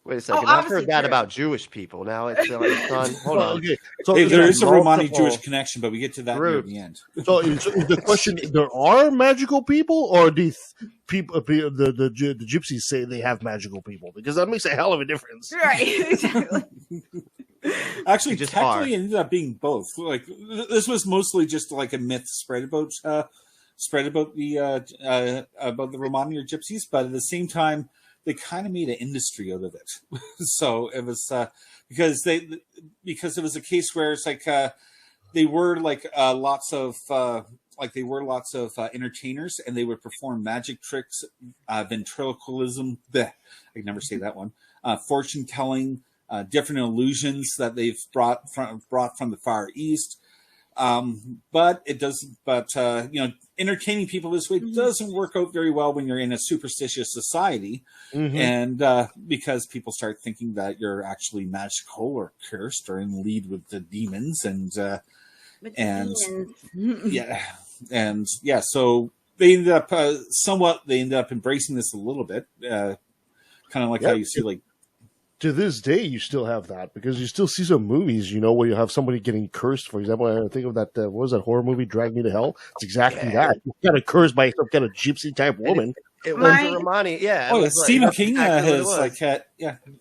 Wait a second. I've heard that about Jewish people. Now it's on. Hold on. Okay. So there is a Romani Jewish connection, but we get to that near the end. So is the question: there are magical people, or these people, the gypsies say they have magical people? Because that makes a hell of a difference. Right. Exactly. Actually, technically, it ended up being both. Like this was mostly just like a myth spread about the Romani or gypsies, but at the same time, they kind of made an industry out of it. So it was because it was a case where it's like they were like lots of entertainers, and they would perform magic tricks, ventriloquism. I can never say that one. Fortune telling, different illusions that they've brought from the Far East. But it doesn't. But entertaining people this way doesn't work out very well when you're in a superstitious society, and because people start thinking that you're actually magical or cursed or in league with the demons, So they ended up embracing this a little bit, kind of like how you see like. To this day, you still have that because you still see some movies, where you have somebody getting cursed. For example, I think of that, what was that horror movie, Drag Me to Hell? It's exactly that. You got cursed by some kind of gypsy type woman. It was a Romani, yeah. Oh, Stephen King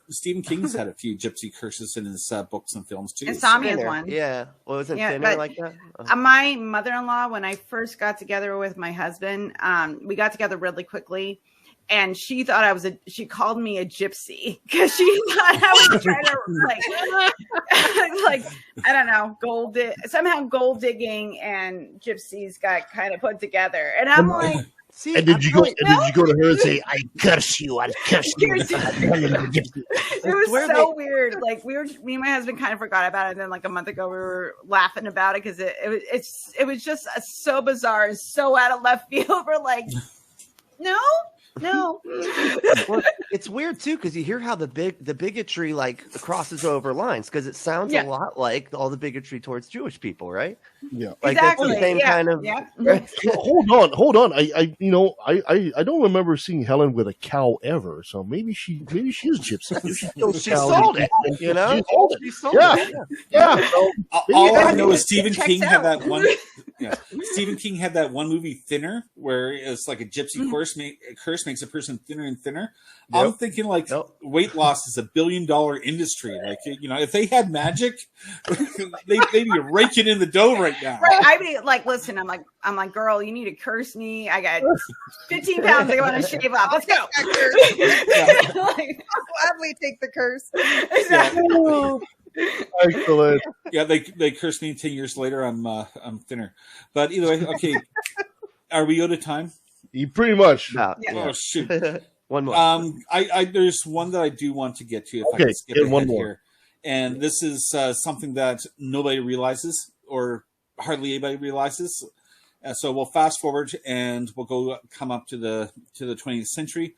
Stephen King's had a few gypsy curses in his books and films too. Insomnia's one. Yeah. Well, wasn't Thinner like that? My mother-in-law, when I first got together with my husband, we got together really quickly. And she thought she called me a gypsy because she thought I was trying to I don't know, somehow gold digging and gypsies got kind of put together. And I'm like, and did you go to her and say, "I curse you, I curse you"? It was so weird. Like me and my husband kind of forgot about it. And then like a month ago, we were laughing about it because it was just so bizarre and so out of left field. We're like, no. Well, it's weird too because you hear how the bigotry like crosses over lines because it sounds a lot like all the bigotry towards Jewish people, right? Yeah, like exactly. That's the same kind of. Yeah. Right? Hold on. I don't remember seeing Helen with a cow ever. So maybe she's gypsy. She sold it. She sold it. Yeah. So, all I know is Stephen King had that one. Yeah, Stephen King had that one movie, Thinner, where it's like a gypsy curse makes a person thinner and thinner. Yep. I'm thinking like weight loss is $1 billion industry. Like if they had magic, they'd be raking in the dough right now. Right? I mean, like, listen, I'm like, girl, you need to curse me. I got 15 pounds I want to shave off. Let's go. I'll gladly take the curse. Exactly. Yeah. Excellent. Yeah, they cursed me 10 years later. I'm thinner, but either way, okay. Are we out of time? Pretty much. Yeah. Oh shoot. One more. There's one that I do want to get to. If I Okay, can skip get one ahead more. here. And this is something that nobody realizes, or hardly anybody realizes. So we'll fast forward and we'll come up to the 20th century.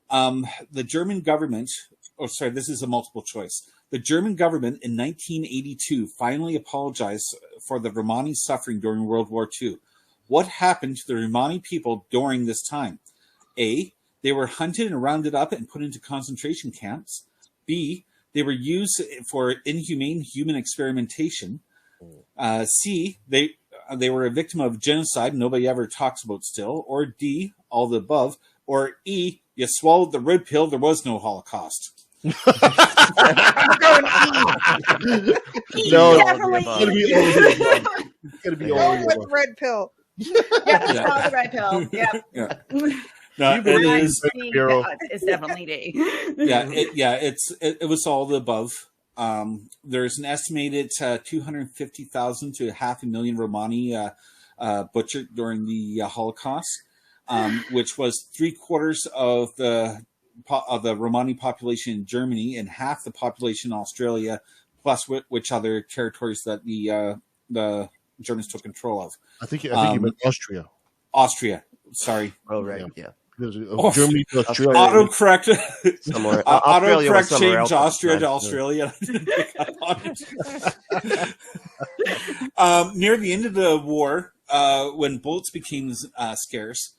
The German government, this is a multiple choice. The German government in 1982 finally apologized for the Romani suffering during World War II. What happened to the Romani people during this time? A, they were hunted and rounded up and put into concentration camps. B, they were used for inhumane human experimentation. C, they were a victim of genocide nobody ever talks about still. Or D, all the above. Or E, you swallowed the red pill, there was no Holocaust. No, Definitely. It's gonna be all with red pill. Yeah, swallow the red pill. Yeah. No, It's definitely D. It was all the above. There's an estimated 250,000 to 500,000 Romani butchered during the Holocaust, which was 3/4 of the Romani population in Germany and half the population in Australia, plus which other territories that the Germans took control of. I think you meant Austria. Austria, sorry. Oh, right, yeah. Germany to Australia. Autocorrect. Autocorrect changed Austria to Australia. Near the end of the war, when bullets became scarce,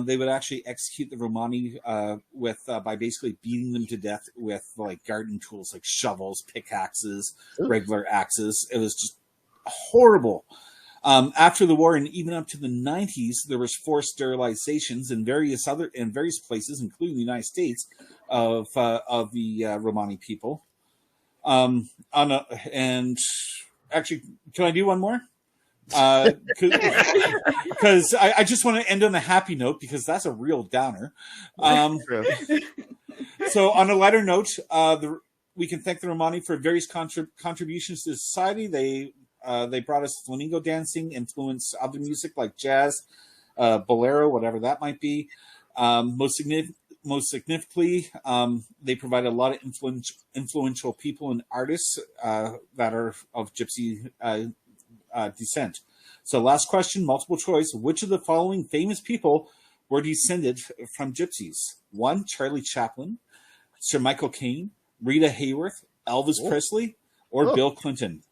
they would actually execute the Romani by basically beating them to death with like garden tools like shovels, pickaxes, regular axes. It was just horrible. After the war and even up to the 90s, there was forced sterilizations in various places, including the United States, of the Romani people. And actually, can I do one more? Because I just want to end on a happy note because that's a real downer. So on a lighter note, we can thank the Romani for various contributions to society. They brought us flamingo dancing, influenced other music like jazz, bolero, whatever that might be. Most significantly, they provided a lot of influential people and artists that are of Gypsy descent. So last question, multiple choice. Which of the following famous people were descended from Gypsies? 1, Charlie Chaplin, Sir Michael Caine, Rita Hayworth, Elvis Presley, or Bill Clinton?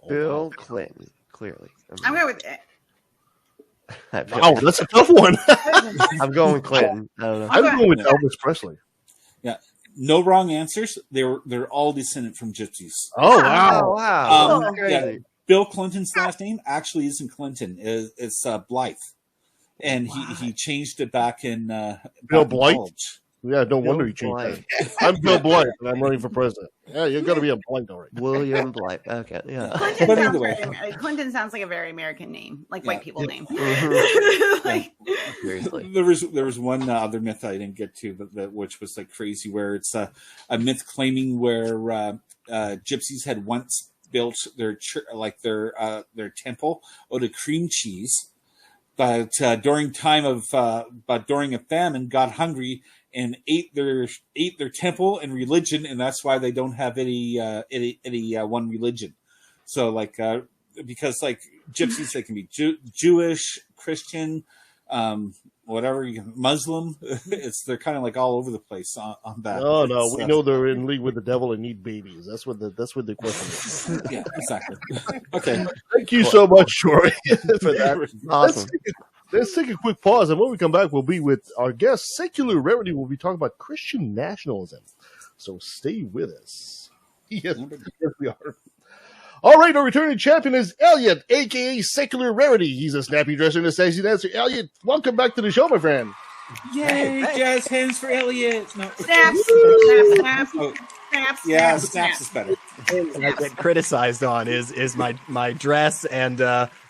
Bill Clinton, clearly. I'm going with it. Wow, that's a tough one. I'm going Clinton. I don't know. I'm going with Elvis Presley. Yeah, no wrong answers. They're all descended from Gypsies. Oh wow! Oh, wow. Yeah, Bill Clinton's last name actually isn't Clinton. It's Blythe, and he changed it back in Bill back in Blythe? college. Yeah, no wonder he changed that. I'm Bill Blythe, and I'm running for president. Yeah, you're going to be a Blythe, all right. William Blythe. Okay, yeah. Clinton sounds like a very American name, like white people name. Seriously. There was one other myth I didn't get to, but which was like crazy, where it's a myth claiming where Gypsies had once built their temple out of cream cheese, but during a famine, got hungry and ate their temple and religion, and that's why they don't have any one religion. So because Gypsies, they can be Jewish, Christian, whatever, Muslim. They're kind of like all over the place on that. Oh no, we know they're in league with the devil and need babies. That's what the question is. Yeah, exactly. Okay, thank you so much, Troy, for that. Awesome. Let's take a quick pause, and when we come back, we'll be with our guest, Secular Rarity. We'll be talking about Christian nationalism. So stay with us. Yes, we are. All right, our returning champion is Elliot, a.k.a. Secular Rarity. He's a snappy dresser and a sexy dancer. Elliot, welcome back to the show, my friend. Yay, jazz hands for Elliot. No. Snaps. Oh. Yeah, snaps is better. I get criticized on is my dress and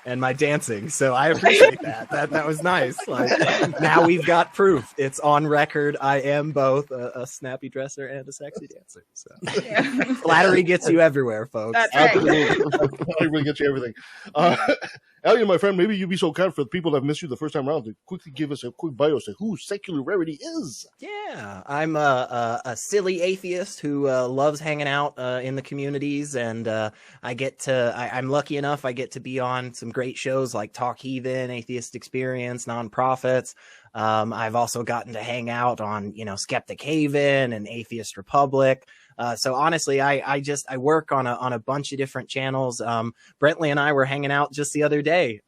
my dancing. So I appreciate that. That was nice. Like, now we've got proof. It's on record. I am both a snappy dresser and a sexy dancer. So flattery gets you everywhere, folks. That's right. Flattery gets you everything. Elliot, my friend, maybe you'd be so kind for the people that missed you the first time around to quickly give us a quick bio of who Secular Rarity is. Yeah, I'm a silly atheist who loves hanging out in the communities, and I'm lucky enough I get to be on some great shows like Talk Heathen, Atheist Experience, Nonprofits. I've also gotten to hang out on, Skeptic Haven and Atheist Republic. So honestly, I work on a bunch of different channels. Brentley and I were hanging out just the other day,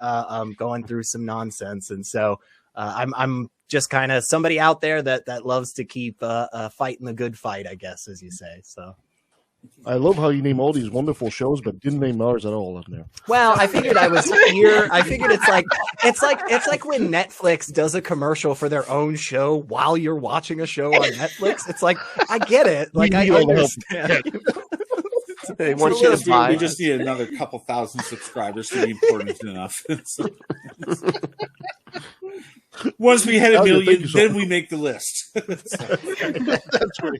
going through some nonsense. And so, I'm just kind of somebody out there that loves to keep, fighting the good fight, I guess, as you say. So. I love how you name all these wonderful shows, but didn't name ours at all on there. Well, I figured I was here. I figured it's like when Netflix does a commercial for their own show while you're watching a show on Netflix. It's like, I get it. Like, I understand. They want you to buy. We just need another couple thousand subscribers to be important enough. Once we hit a million, then we make the list. That's right.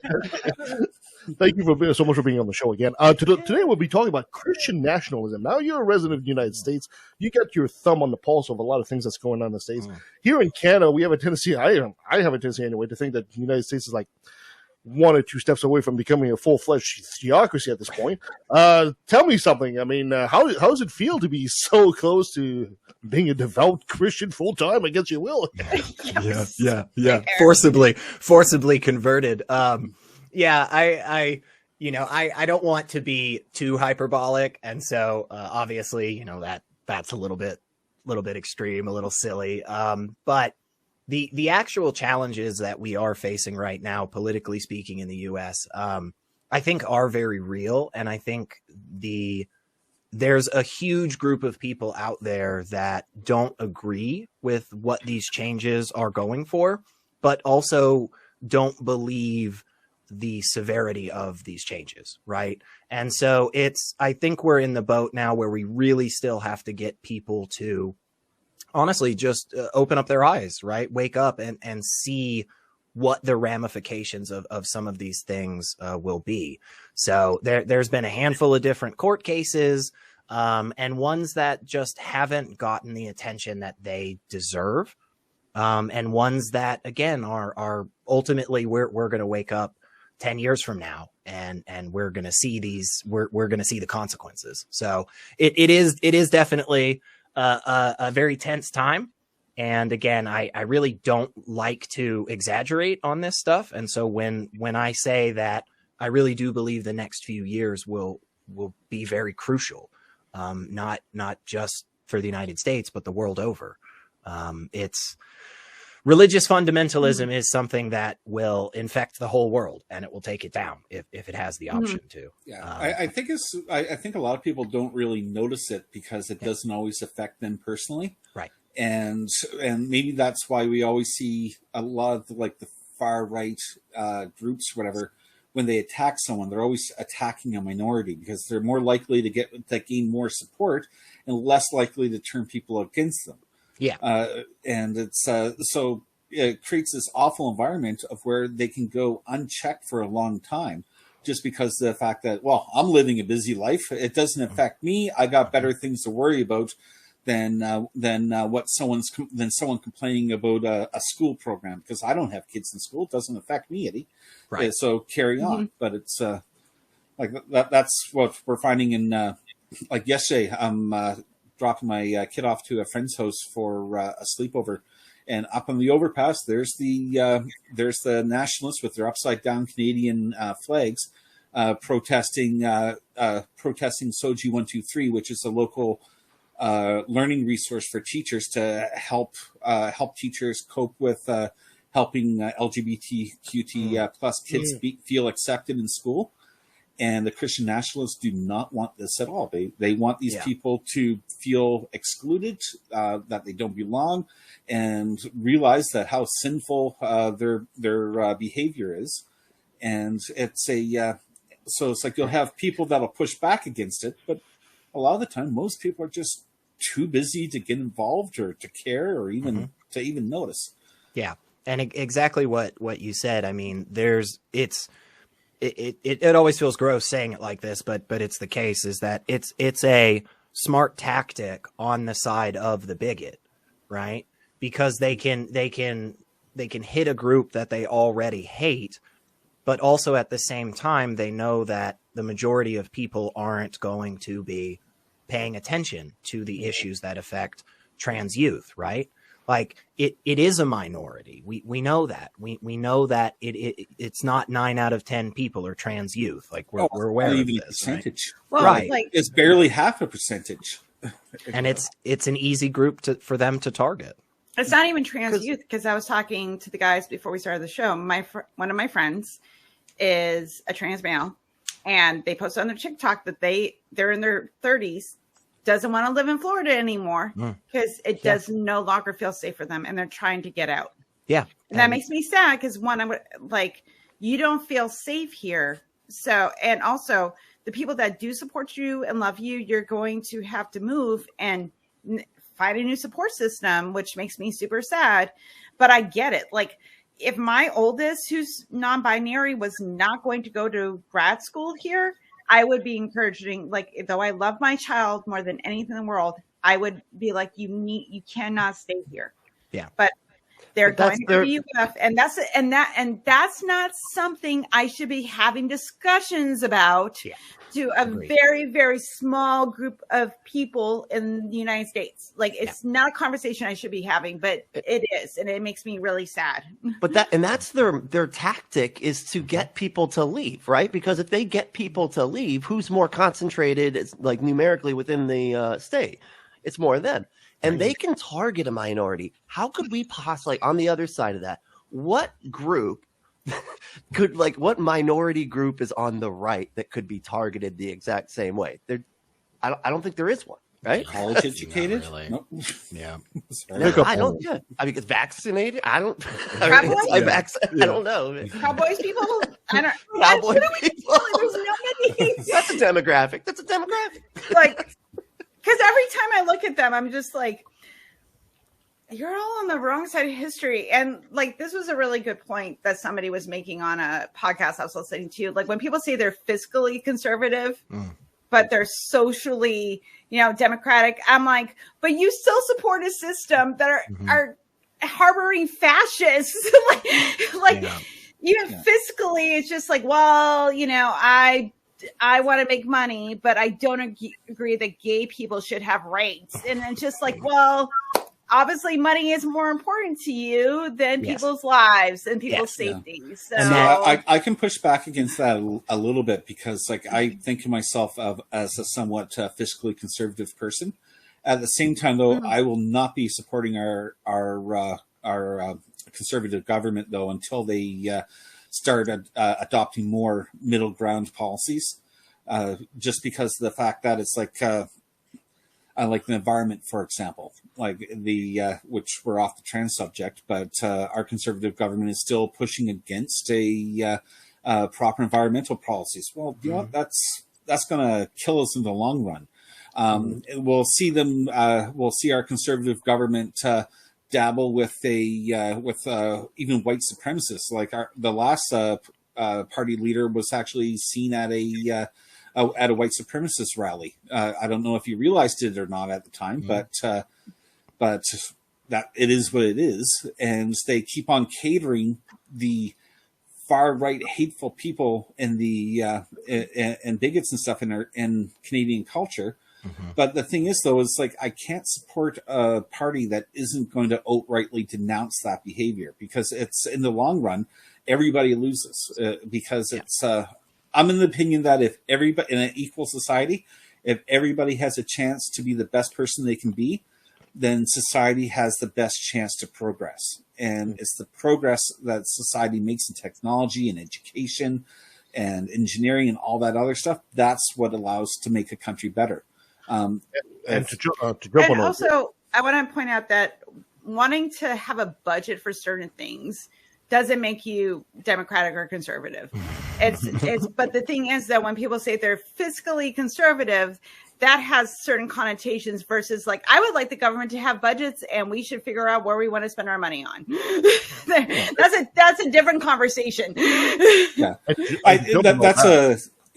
Thank you so much for being on the show again. Today we'll be talking about Christian nationalism. Now, you're a resident of the United States. You got your thumb on the pulse of a lot of things that's going on in the States. Here in Canada, we have a tendency, I have a tendency anyway, to think that the United States is like 1 or 2 steps away from becoming a full-fledged theocracy at this point. Tell me something. I mean, how does it feel to be so close to being a devout Christian full-time against your will? Yeah. Forcibly converted. Yeah, I don't want to be too hyperbolic, and so obviously, that's a little bit extreme, a little silly. But the actual challenges that we are facing right now, politically speaking, in the U.S., I think are very real, and I think there's a huge group of people out there that don't agree with what these changes are going for, but also don't believe the severity of these changes, right? And so I think we're in the boat now where we really still have to get people to honestly just open up their eyes, right? Wake up and see what the ramifications of some of these things will be. So there's been a handful of different court cases, and ones that just haven't gotten the attention that they deserve, and ones that, again, are ultimately we're going to wake up 10 years from now and we're going to see we're going to see the consequences. So it is definitely a very tense time. And again, I really don't like to exaggerate on this stuff. And so when I say that, I really do believe the next few years will be very crucial. Not just for the United States, but the world over. Religious fundamentalism is something that will infect the whole world, and it will take it down if it has the option to. Yeah, I think a lot of people don't really notice it because it doesn't always affect them personally, right? And maybe that's why we always see a lot of the far right groups, whatever. When they attack someone, they're always attacking a minority because they're more likely to gain more support and less likely to turn people against them. Yeah. And it's so it creates this awful environment of where they can go unchecked for a long time just because of the fact that, well, I'm living a busy life. It doesn't affect me. I got better things to worry about than someone complaining about a school program because I don't have kids in school. It doesn't affect me, Eddie. Right. So carry on. But it's like that's what we're finding in like yesterday. I'm dropping my kid off to a friend's house for a sleepover, and up on the overpass there's the nationalists with their upside down Canadian flags protesting Soji 123, which is a local learning resource for teachers to help teachers cope with helping LGBTQT plus kids feel accepted in school. And the Christian nationalists do not want this at all. They want these people to feel excluded, that they don't belong, and realize that how sinful their behavior is. And it's so it's like you'll have people that'll push back against it, but a lot of the time, most people are just too busy to get involved or to care or even to even notice. Yeah, and exactly what you said. I mean, it always feels gross saying it like this, but it's the case, is that it's a smart tactic on the side of the bigot, right? Because they can hit a group that they already hate, but also at the same time, they know that the majority of people aren't going to be paying attention to the issues that affect trans youth, right? Like it is a minority. We know that. We know that it's not 9 out of 10 people are trans youth. Like we're aware of this. Percentage. Right? Well, right. Like, it's barely half a percentage. And it's an easy group for them to target. It's not even trans youth, because I was talking to the guys before we started the show. One of my friends is a trans male, and they posted on their TikTok that they're in their 30s, doesn't want to live in Florida anymore because it does no longer feel safe for them, and they're trying to get out. Yeah, and that makes me sad because one, I would like, you don't feel safe here. So, and also the people that do support you and love you, you're going to have to move and find a new support system, which makes me super sad. But I get it. Like, if my oldest, who's non-binary, was not going to go to grad school here, I would be encouraging, like, though I love my child more than anything in the world, I would be like, you cannot stay here. Yeah. But they're going to the UF, and that's not something I should be having discussions about to a very, very small group of people in the United States. Like, it's not a conversation I should be having, but it is, and it makes me really sad. But that's their tactic, is to get people to leave, right? Because if they get people to leave, who's more concentrated, like numerically within the state? It's more them. And they can target a minority. How could we possibly, on the other side of that, what group what minority group is on the right that could be targeted the exact same way? I don't think there is one, right? College educated? Really. Nope. Yeah. No, I don't. Yeah. I mean, it's vaccinated. I don't. I don't know. Cowboys people. I don't. Cowboy people. There's nobody. That's a demographic. That's a demographic. Like. Because every time I look at them, I'm just like, you're all on the wrong side of history. And like, this was a really good point that somebody was making on a podcast I was listening to. Like, when people say they're fiscally conservative, but they're socially, democratic, I'm like, but you still support a system that are harboring fascists. Even fiscally, it's just like, well, I want to make money, but I don't agree that gay people should have rights. And it's just like, well, obviously money is more important to you than people's lives and people's safety. Yeah. So I can push back against that a little bit, because like, I think of myself as a somewhat fiscally conservative person. At the same time, though, I will not be supporting our conservative government, though, until they start adopting more middle ground policies, just because of the fact that it's like the environment, for example, like which we're off the trans subject, but our conservative government is still pushing against a proper environmental policies. Well, you know what? That's going to kill us in the long run. We'll see them. We'll see our conservative government dabble with even white supremacists. Like the last party leader was actually seen at a white supremacist rally. I don't know if you realized it or not at the time, but that it is what it is, and they keep on catering the far right hateful people and the and bigots and stuff in Canadian culture. But the thing is, though, is like, I can't support a party that isn't going to outrightly denounce that behavior, because it's, in the long run, everybody loses, because it's, I'm in the opinion that if everybody in an equal society, if everybody has a chance to be the best person they can be, then society has the best chance to progress. And it's the progress that society makes in technology and education and engineering and all that other stuff. That's what allows to make a country better. And to jump and on also, I want to point out that wanting to have a budget for certain things doesn't make you democratic or conservative. But the thing is that when people say they're fiscally conservative, that has certain connotations versus like, I would like the government to have budgets and we should figure out where we want to spend our money on. That's a different conversation. Yeah.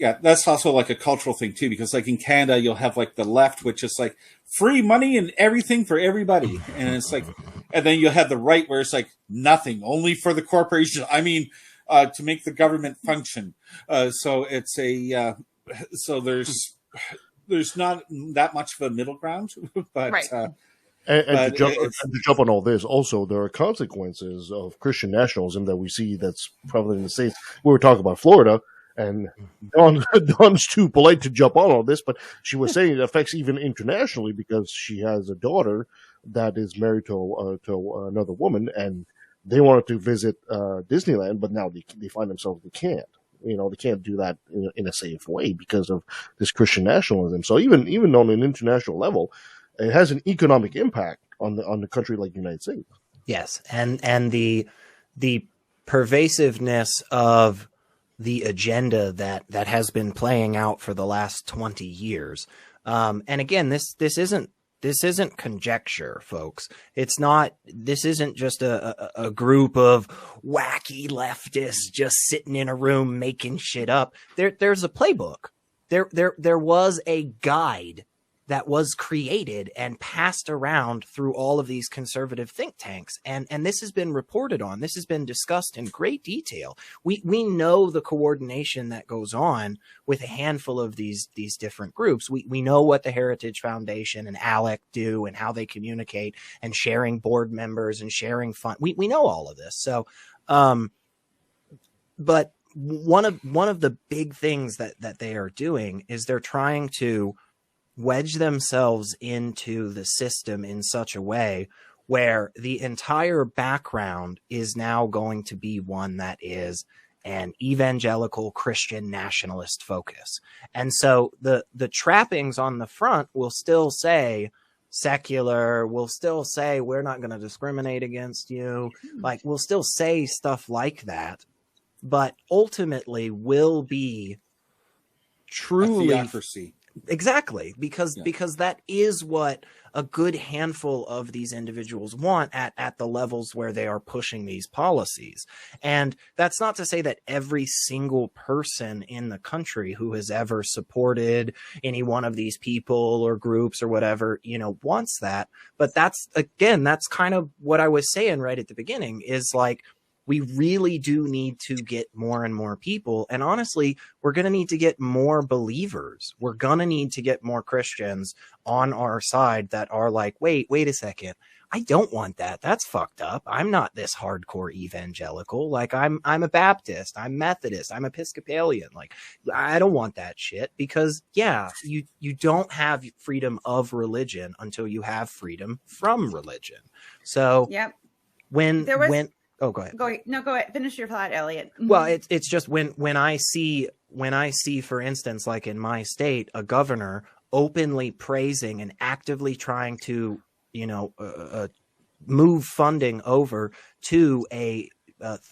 Yeah, that's also like a cultural thing too, because like in Canada, you'll have like the left, which is like free money and everything for everybody, and it's like, and then you'll have the right where it's like nothing, only for the corporation. I mean, to make the government function. So it's a so there's not that much of a middle ground, but. Right. And to jump on all this, also there are consequences of Christian nationalism that we see that's prevalent in the States. We were talking about Florida, and Dawn's too polite to jump on all this, but she was saying it affects even internationally because she has a daughter that is married to another woman, and they wanted to visit Disneyland, but now they find themselves they can't. You know, they can't do that in a safe way because of this Christian nationalism. So even on an international level, it has an economic impact on the country like the United States. Yes, and the pervasiveness of the agenda that has been playing out for the last 20 years. And again, this isn't conjecture, folks. This isn't just a group of wacky leftists just sitting in a room making shit up. There's a playbook. There was a guide that was created and passed around through all of these conservative think tanks. And this has been reported on. This has been discussed in great detail. We know the coordination that goes on with a handful of these different groups. We know what the Heritage Foundation and ALEC do and how they communicate and sharing board members and sharing fund. We know all of this. So, but one of the big things that they are doing is they're trying to wedge themselves into the system in such a way where the entire background is now going to be one that is an evangelical Christian nationalist focus. And so the trappings on the front will still say secular, will still say we're not going to discriminate against you. Like, we'll still say stuff like that, but ultimately will be truly theocracy. Exactly, because that is what a good handful of these individuals want at the levels where they are pushing these policies. And that's not to say that every single person in the country who has ever supported any one of these people or groups or whatever, wants that. But that's kind of what I was saying right at the beginning is like, we really do need to get more and more people. And honestly, we're going to need to get more believers. We're going to need to get more Christians on our side that are like, wait a second. I don't want that. That's fucked up. I'm not this hardcore evangelical. Like I'm a Baptist, I'm Methodist, I'm Episcopalian. Like I don't want that shit because you don't have freedom of religion until you have freedom from religion. So oh, go ahead. Go ahead. Finish your thought, Elliot. Well, it's just when I see, for instance, like in my state, a governor openly praising and actively trying to, move funding over to a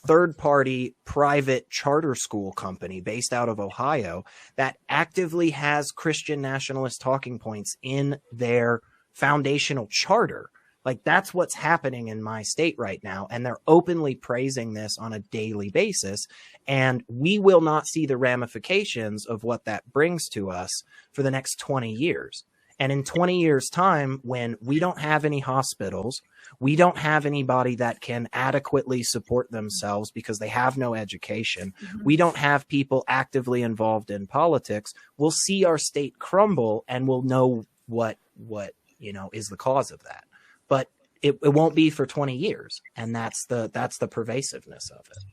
third-party private charter school company based out of Ohio that actively has Christian nationalist talking points in their foundational charter. Like that's what's happening in my state right now. And they're openly praising this on a daily basis. And we will not see the ramifications of what that brings to us for the next 20 years. And in 20 years time, when we don't have any hospitals, we don't have anybody that can adequately support themselves because they have no education. Mm-hmm. We don't have people actively involved in politics. We'll see our state crumble and we'll know what is the cause of that. But it won't be for 20 years, and that's the pervasiveness of it.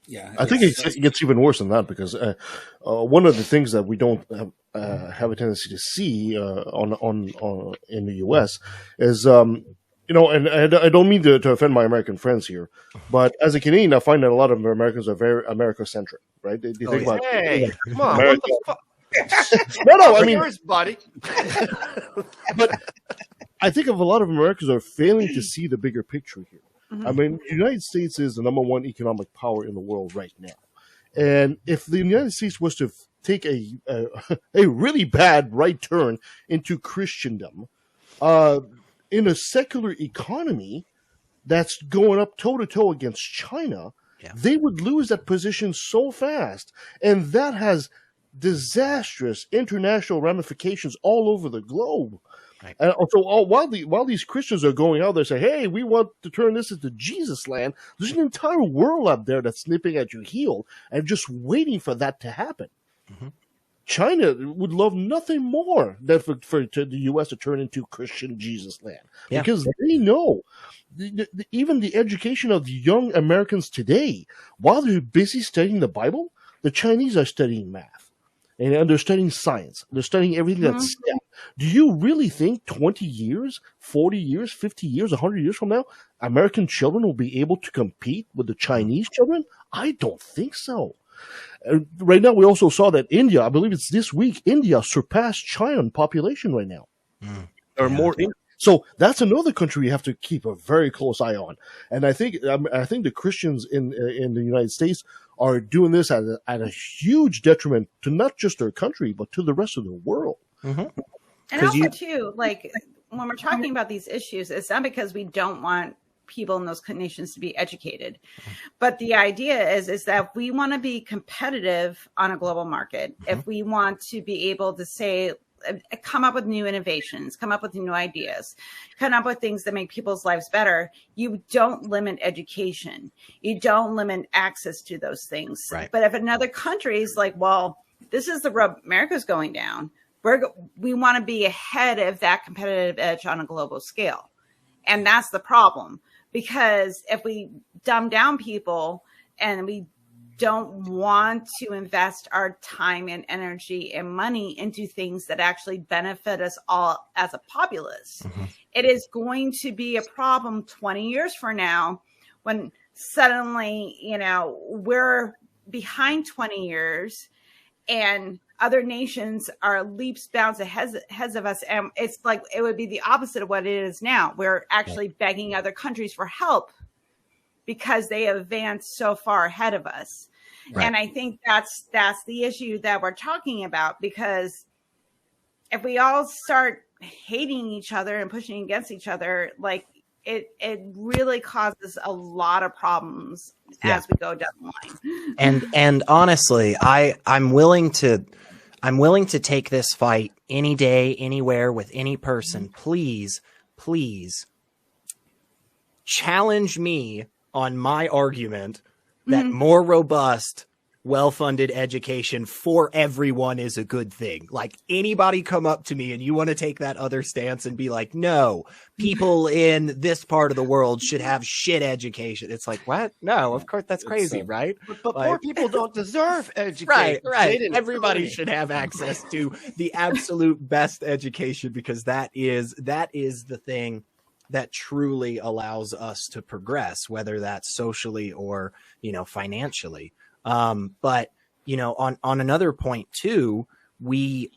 Yeah, I think it gets even worse than that because one of the things that we don't have a tendency to see on in the U.S. is and I don't mean to offend my American friends here, but as a Canadian, I find that a lot of Americans are very America-centric, right? They think about come on, America. what the fuck? No, I mean, yours, buddy. But I think of a lot of Americans are failing to see the bigger picture here. Mm-hmm. I mean, the United States is the number one economic power in the world right now. And if the United States was to take a really bad right turn into Christendom, in a secular economy that's going up toe-to-toe against China, they would lose that position so fast. And that has disastrous international ramifications all over the globe. Right. And so while these Christians are going out there saying, hey, we want to turn this into Jesus land, there's an entire world out there that's nipping at your heel and just waiting for that to happen. Mm-hmm. China would love nothing more than for the U.S. to turn into Christian Jesus land, because they know even the education of the young Americans today, while they're busy studying the Bible, the Chinese are studying math and they're studying science. They're studying everything that's STEM. Do you really think 20 years, 40 years, 50 years, 100 years from now, American children will be able to compete with the Chinese children? I don't think so. Right now, we also saw that India, I believe it's this week, India surpassed China in population right now. So that's another country we have to keep a very close eye on. And I think the Christians in the United States are doing this at a huge detriment to not just their country, but to the rest of the world. Mm-hmm. And also, too, like when we're talking about these issues, it's not because we don't want people in those nations to be educated, but the idea is that we want to be competitive on a global market. If we want to be able to say, come up with new innovations, come up with new ideas, come up with things that make people's lives better, you don't limit education. You don't limit access to those things. Right. But if another country is like, well, this is the road America's going down, we want to be ahead of that competitive edge on a global scale. And that's the problem. Because if we dumb down people and we don't want to invest our time and energy and money into things that actually benefit us all as a populace, it is going to be a problem 20 years from now when suddenly, we're behind 20 years and other nations are leaps, bounds ahead of us. And it's like, it would be the opposite of what it is now. We're actually begging other countries for help because they have advanced so far ahead of us. Right. And I think that's the issue that we're talking about, because if we all start hating each other and pushing against each other, like it really causes a lot of problems as we go down the line. And honestly, I'm willing to take this fight any day, anywhere, with any person. Please challenge me on my argument that more robust, well-funded education for everyone is a good thing. Like, anybody come up to me and you want to take that other stance and be like, no, people in this part of the world should have shit education. It's like, what? No, of course, that's crazy, right? But poor people don't deserve education. Right. Everybody should have access to the absolute best education, because that is the thing that truly allows us to progress, whether that's socially or, financially. But, on another point too, the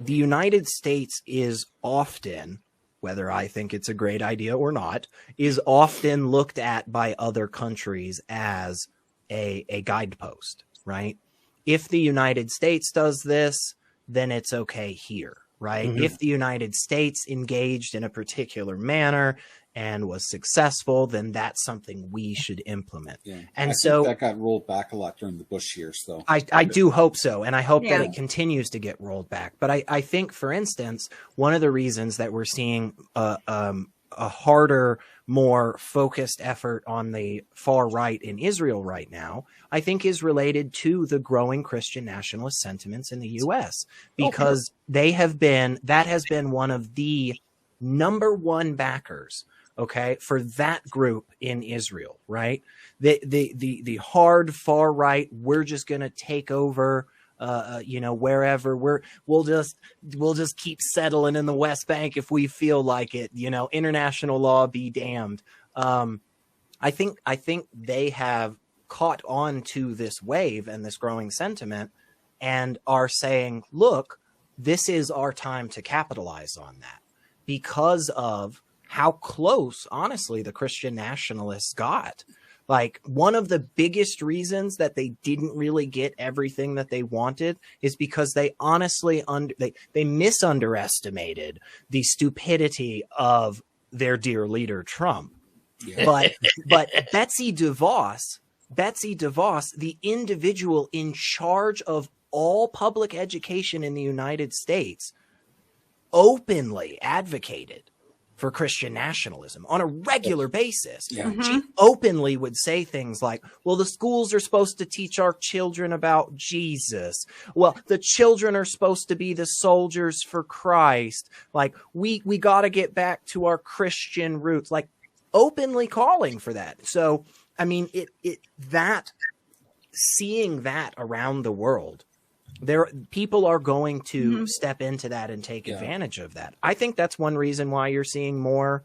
United States is often, whether I think it's a great idea or not, is often looked at by other countries as a guidepost, right? If the United States does this, then it's okay here. Right. If the United States engaged in a particular manner and was successful, then that's something we should implement. Yeah. And I so think that got rolled back a lot during the Bush years, though. I do hope so. And I hope that it continues to get rolled back. But I think, for instance, one of the reasons that we're seeing a harder, more focused effort on the far right in Israel right now, I think is related to the growing Christian nationalist sentiments in the U.S. because that has been one of the number one backers, for that group in Israel, right? The hard far right, we're just going to take over wherever we'll just keep settling in the West Bank if we feel like it, international law be damned. I think they have caught on to this wave and this growing sentiment and are saying, look, this is our time to capitalize on that, because of how close, honestly, the Christian nationalists got. Like, one of the biggest reasons that they didn't really get everything that they wanted is because they honestly they misunderestimated the stupidity of their dear leader Trump. Yeah. But Betsy DeVos Betsy DeVos, the individual in charge of all public education in the United States, openly advocated for Christian nationalism on a regular basis. Yeah. She openly would say things like, well, the schools are supposed to teach our children about Jesus. Well, the children are supposed to be the soldiers for Christ. Like, we got to get back to our Christian roots, like openly calling for that. So, I mean, seeing that around the world, people are going to step into that and take advantage of that. I think that's one reason why you're seeing more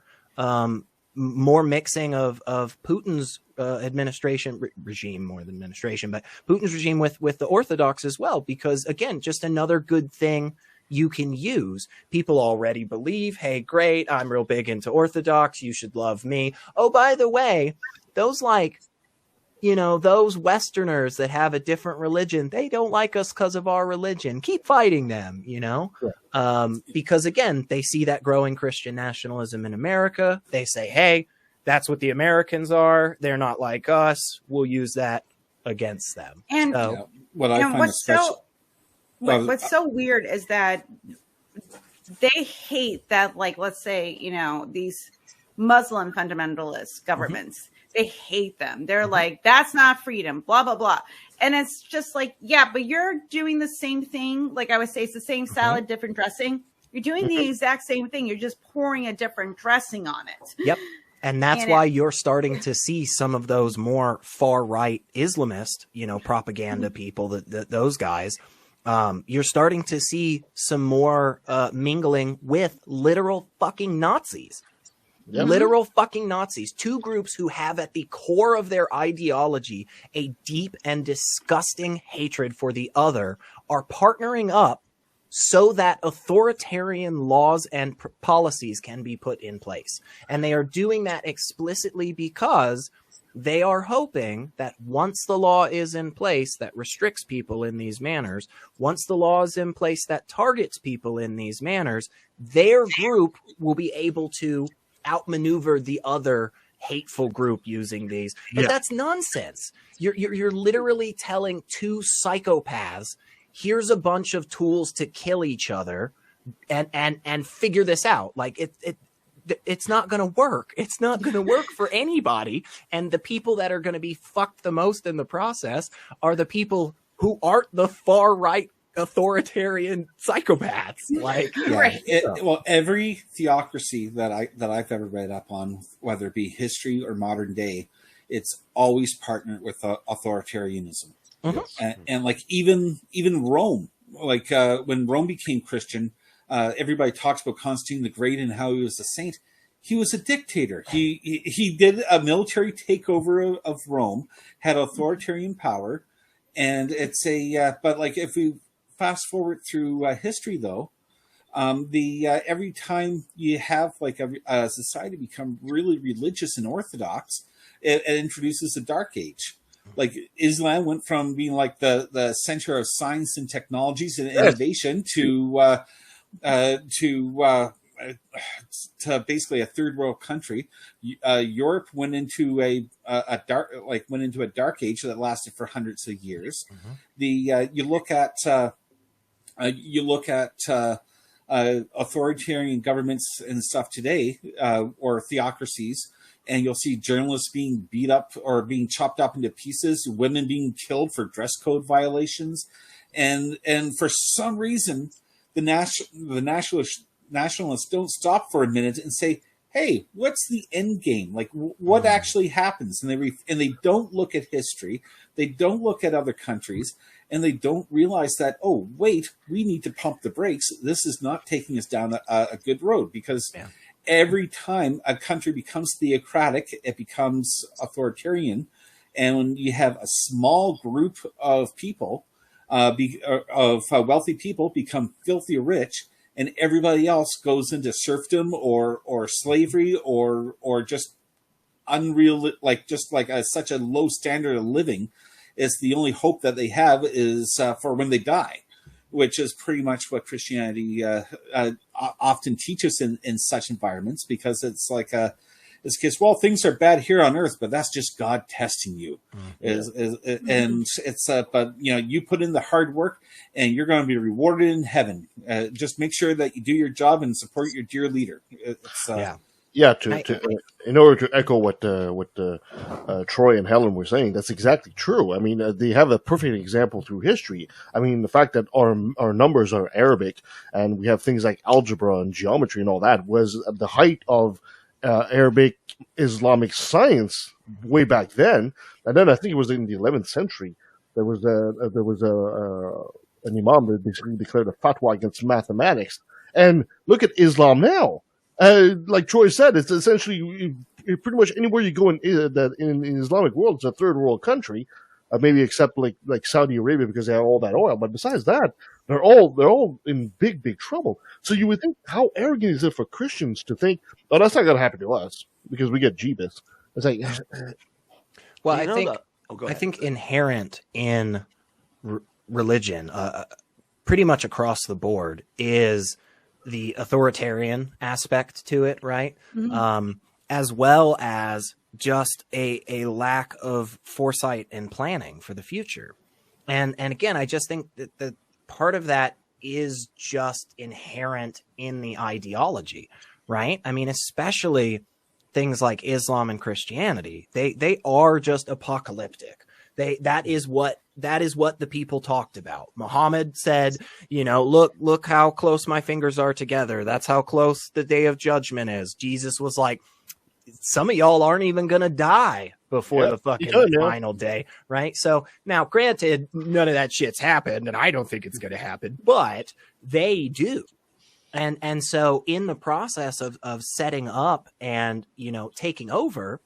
mixing of Putin's administration regime, more than administration, but Putin's regime with the Orthodox as well, because again, just another good thing you can use. People already believe, hey, great, I'm real big into Orthodox, you should love me. Oh, by the way, those those Westerners that have a different religion, they don't like us because of our religion. Keep fighting them, because again, they see that growing Christian nationalism in America. They say, hey, that's what the Americans are. They're not like us. We'll use that against them. And what's so weird is that they hate that, like, let's say, these Muslim fundamentalist governments, they hate them. They're like, that's not freedom, blah, blah, blah. And it's just like, yeah, but you're doing the same thing. Like I would say, it's the same salad, different dressing. You're doing the exact same thing. You're just pouring a different dressing on it. Yep. And that's why you're starting to see some of those more far-right Islamist, propaganda people, those guys. You're starting to see some more mingling with literal fucking Nazis. Yep. Literal fucking Nazis. Two groups who have at the core of their ideology a deep and disgusting hatred for the other are partnering up so that authoritarian laws and policies can be put in place. And they are doing that explicitly because they are hoping that once the law is in place that restricts people in these manners, once the law is in place that targets people in these manners, their group will be able to outmaneuver the other hateful group using these. But that's nonsense. You're literally telling two psychopaths, here's a bunch of tools to kill each other and figure this out. Like it's not going to work. It's not going to work for anybody. And the people that are going to be fucked the most in the process are the people who aren't the far right authoritarian psychopaths. Like, well, every theocracy that I've ever read up on, whether it be history or modern day, it's always partnered with authoritarianism. And like even Rome, like when Rome became Christian, everybody talks about Constantine the Great and how he was a saint. He was a dictator. He did a military takeover of Rome, had authoritarian power, and it's but like if we fast forward through history, though, every time you have like a society become really religious and orthodox, it introduces a dark age. Like Islam went from being like the center of science and technologies and innovation to basically a third world country. Europe went into a dark age that lasted for hundreds of years. You look at authoritarian governments and stuff today, or theocracies, and you'll see journalists being beat up or being chopped up into pieces, women being killed for dress code violations, and for some reason the nationalists don't stop for a minute and say, hey, what's the end game? Like, what actually happens? And they don't look at history. They don't look at other countries. And they don't realize that, oh, wait, we need to pump the brakes. This is not taking us down a good road, because every time a country becomes theocratic, it becomes authoritarian. And when you have a small group of people, wealthy people become filthy rich, and everybody else goes into serfdom or slavery or just unreal, such a low standard of living. It's the only hope that they have is for when they die, which is pretty much what Christianity often teaches in such environments, because it's like It's because, well, things are bad here on earth, but that's just God testing you. And it's but you put in the hard work, and you're going to be rewarded in heaven. Just make sure that you do your job and support your dear leader. In order to echo what Troy and Helen were saying, that's exactly true. I mean, they have a perfect example through history. I mean, the fact that our numbers are Arabic and we have things like algebra and geometry and all that was at the height of Arabic Islamic science way back then. And then I think it was in the 11th century there was an imam that basically declared a fatwa against mathematics. And look at Islam now. Like Troy said, it's essentially pretty much anywhere you go in the Islamic world, it's a third world country, maybe except like Saudi Arabia because they have all that oil. But besides that, they're all in big trouble. So you would think, how arrogant is it for Christians to think, oh, that's not going to happen to us because we get Jeebus? It's like, well, I think inherent in religion, pretty much across the board, is the authoritarian aspect to it, right? Mm-hmm. As well as just a lack of foresight and planning for the future. And again, I just think that part of that is just inherent in the ideology, right? I mean, especially things like Islam and Christianity, they are just apocalyptic. That is what the people talked about. Muhammad said, look how close my fingers are together. That's how close the day of judgment is. Jesus was like, some of y'all aren't even going to die before the fucking final day. Right. So now granted, none of that shit's happened and I don't think it's going to happen, but they do. And so in the process of setting up and, taking over,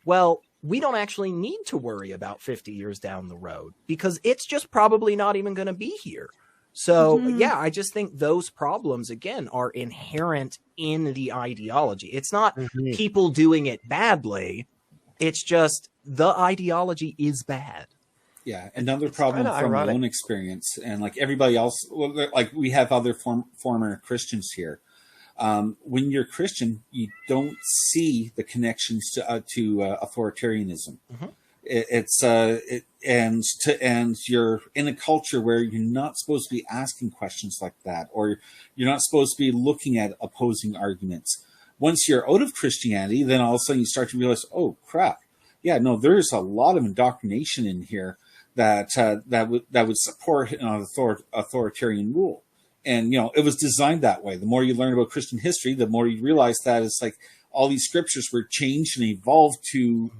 well, we don't actually need to worry about 50 years down the road because it's just probably not even going to be here. So, I just think those problems, again, are inherent in the ideology. It's not people doing it badly. It's just the ideology is bad. Yeah, another problem from my own experience, and like everybody else, like we have other former Christians here. When you're Christian, you don't see the connections to authoritarianism. And you're in a culture where you're not supposed to be asking questions like that, or you're not supposed to be looking at opposing arguments. Once you're out of Christianity, then all of a sudden you start to realize, oh crap, yeah, no, there's a lot of indoctrination in here that would support an authoritarian rule. And, it was designed that way. The more you learn about Christian history, the more you realize that it's like all these scriptures were changed and evolved to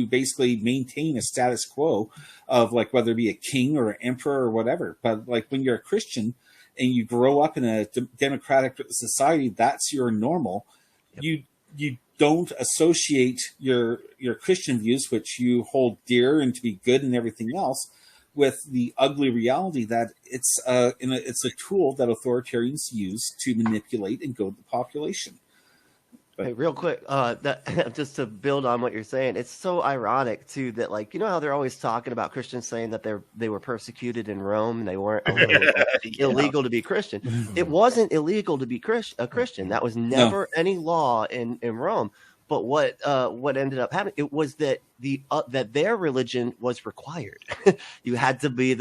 basically maintain a status quo of like whether it be a king or an emperor or whatever. But like when you're a Christian and you grow up in a democratic society, that's your normal. Yep. You don't associate your Christian views, which you hold dear and to be good and everything else, with the ugly reality that it's a tool that authoritarians use to manipulate and goad the population. Hey, real quick, just to build on what you're saying, it's so ironic too that, like, how they're always talking about Christians saying that they were persecuted in Rome and they weren't illegal to be Christian. It wasn't illegal to be a Christian. That was never any law in Rome. But what ended up happening, it was that that their religion was required. You had to believe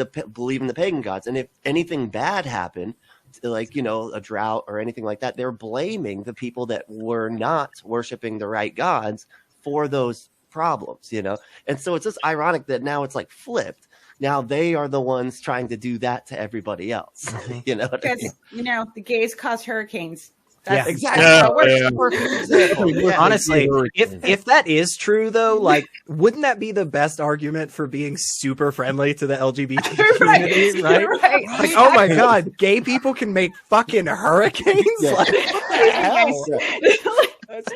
in the pagan gods, and if anything bad happened, like a drought or anything like that, they're blaming the people that were not worshiping the right gods for those problems. And so it's just ironic that now it's like flipped. Now they are the ones trying to do that to everybody else. Because the gays cause hurricanes. That's exactly. Honestly, if that is true, though, like, wouldn't that be the best argument for being super friendly to the LGBT community? Right? Like, oh my god, gay people can make fucking hurricanes. Like, what the hell?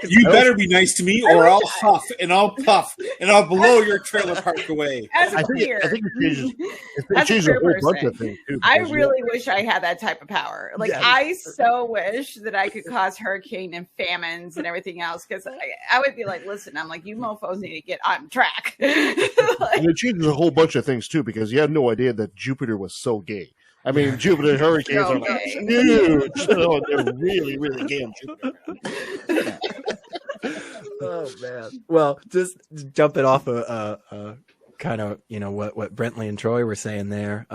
You better be nice to me, or I'll huff and I'll puff and I'll blow your trailer park away. As a queer, it changes a whole bunch of things too. I really wish I had that type of power. Like, I so wish that I could cause hurricane and famines and everything else. Because I would be like, listen, I'm like, you mofos need to get on track. And it changes a whole bunch of things too, because you had no idea that Jupiter was so gay. I mean, Jupiter hurricanes are like huge. They're really, really gay on Jupiter. Oh man. Well, just jumping off kind of, you know, what Brentley and Troy were saying there.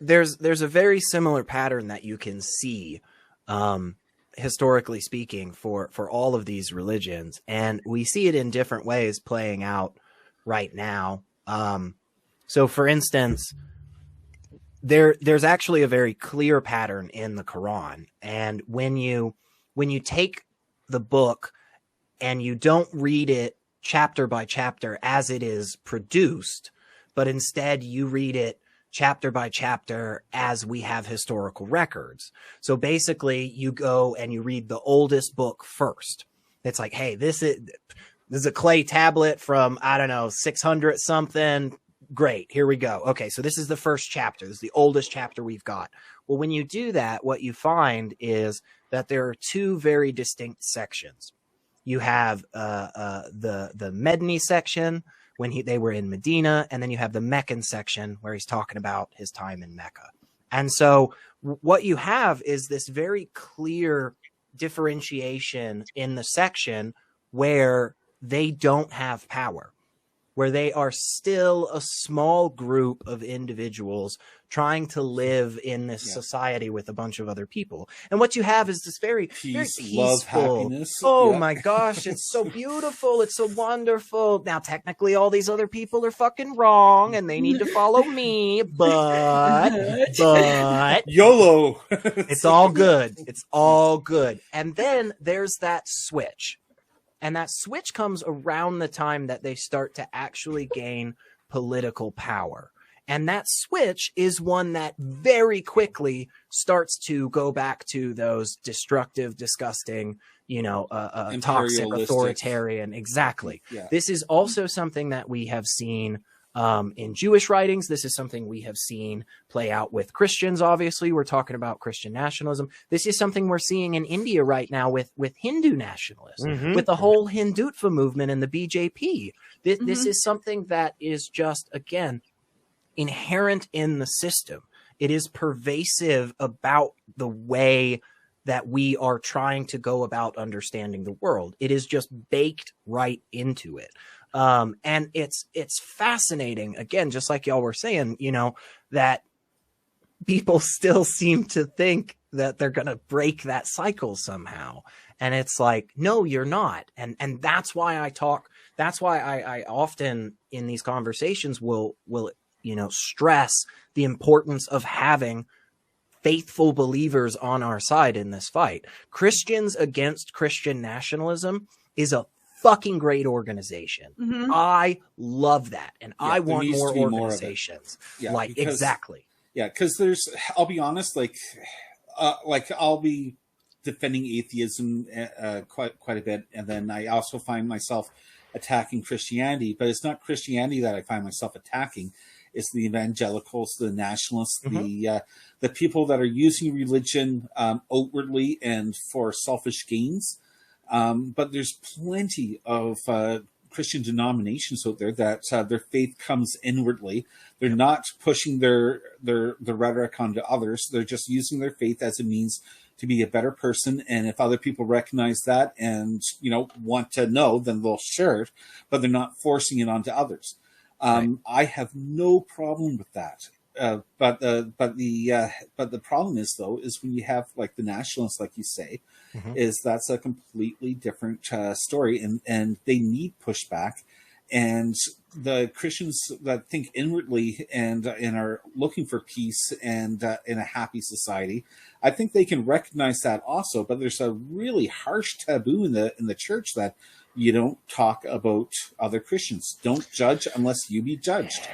There's a very similar pattern that you can see, historically speaking, for all of these religions, and we see it in different ways playing out right now. So for instance, there's actually a very clear pattern in the Quran. And when you take the book and you don't read it chapter by chapter as it is produced, but instead you read it chapter by chapter as we have historical records. So basically you go and you read the oldest book first. It's like, hey, this is a clay tablet from, I don't know, 600 something. Great. Here we go. Okay. So this is the first chapter. This is the oldest chapter we've got. Well, when you do that, what you find is that there are two very distinct sections. You have the Medini section when they were in Medina, and then you have the Meccan section where he's talking about his time in Mecca. And so what you have is this very clear differentiation in the section where they don't have power, where they are still a small group of individuals trying to live in this society with a bunch of other people. And what you have is this very peace, very love, happiness. Oh my gosh, it's so beautiful. It's so wonderful. Now, technically, all these other people are fucking wrong and they need to follow me, but YOLO. It's all good. It's all good. And then there's that switch. And that switch comes around the time that they start to actually gain political power. And that switch is one that very quickly starts to go back to those destructive, disgusting, you know, toxic, authoritarian. Exactly. Yeah. This is also something that we have seen in Jewish writings. This is something we have seen play out with Christians. Obviously, we're talking about Christian nationalism. This is something we're seeing in India right now with Hindu nationalism, with the whole Hindutva movement and the BJP. This is something that is just, again, inherent in the system. It is pervasive about the way that we are trying to go about understanding the world. It is just baked right into it. And it's fascinating, again, just like y'all were saying, you know, that people still seem to think that they're going to break that cycle somehow. And it's like, no, you're not. And that's why that's why I often in these conversations will, you know, stress the importance of having faithful believers on our side in this fight. Christians Against Christian Nationalism is a fucking great organization. I love that. And I want more organizations. Exactly. Yeah. Cause I'll be honest, like I'll be defending atheism quite a bit. And then I also find myself attacking Christianity, but it's not Christianity that I find myself attacking. It's the evangelicals, the nationalists, the people that are using religion outwardly and for selfish gains. But there's plenty of Christian denominations out there that their faith comes inwardly. They're not pushing their rhetoric onto others. They're just using their faith as a means to be a better person. And if other people recognize that and, you know, want to know, then they'll share it, but they're not forcing it onto others. I have no problem with that. But the problem is, though, is when you have like the nationalists, like you say, is that's a completely different story, and they need pushback. And the Christians that think inwardly and are looking for peace and in a happy society, I think they can recognize that also. But there's a really harsh taboo in the church that you don't talk about other Christians. Don't judge unless you be judged.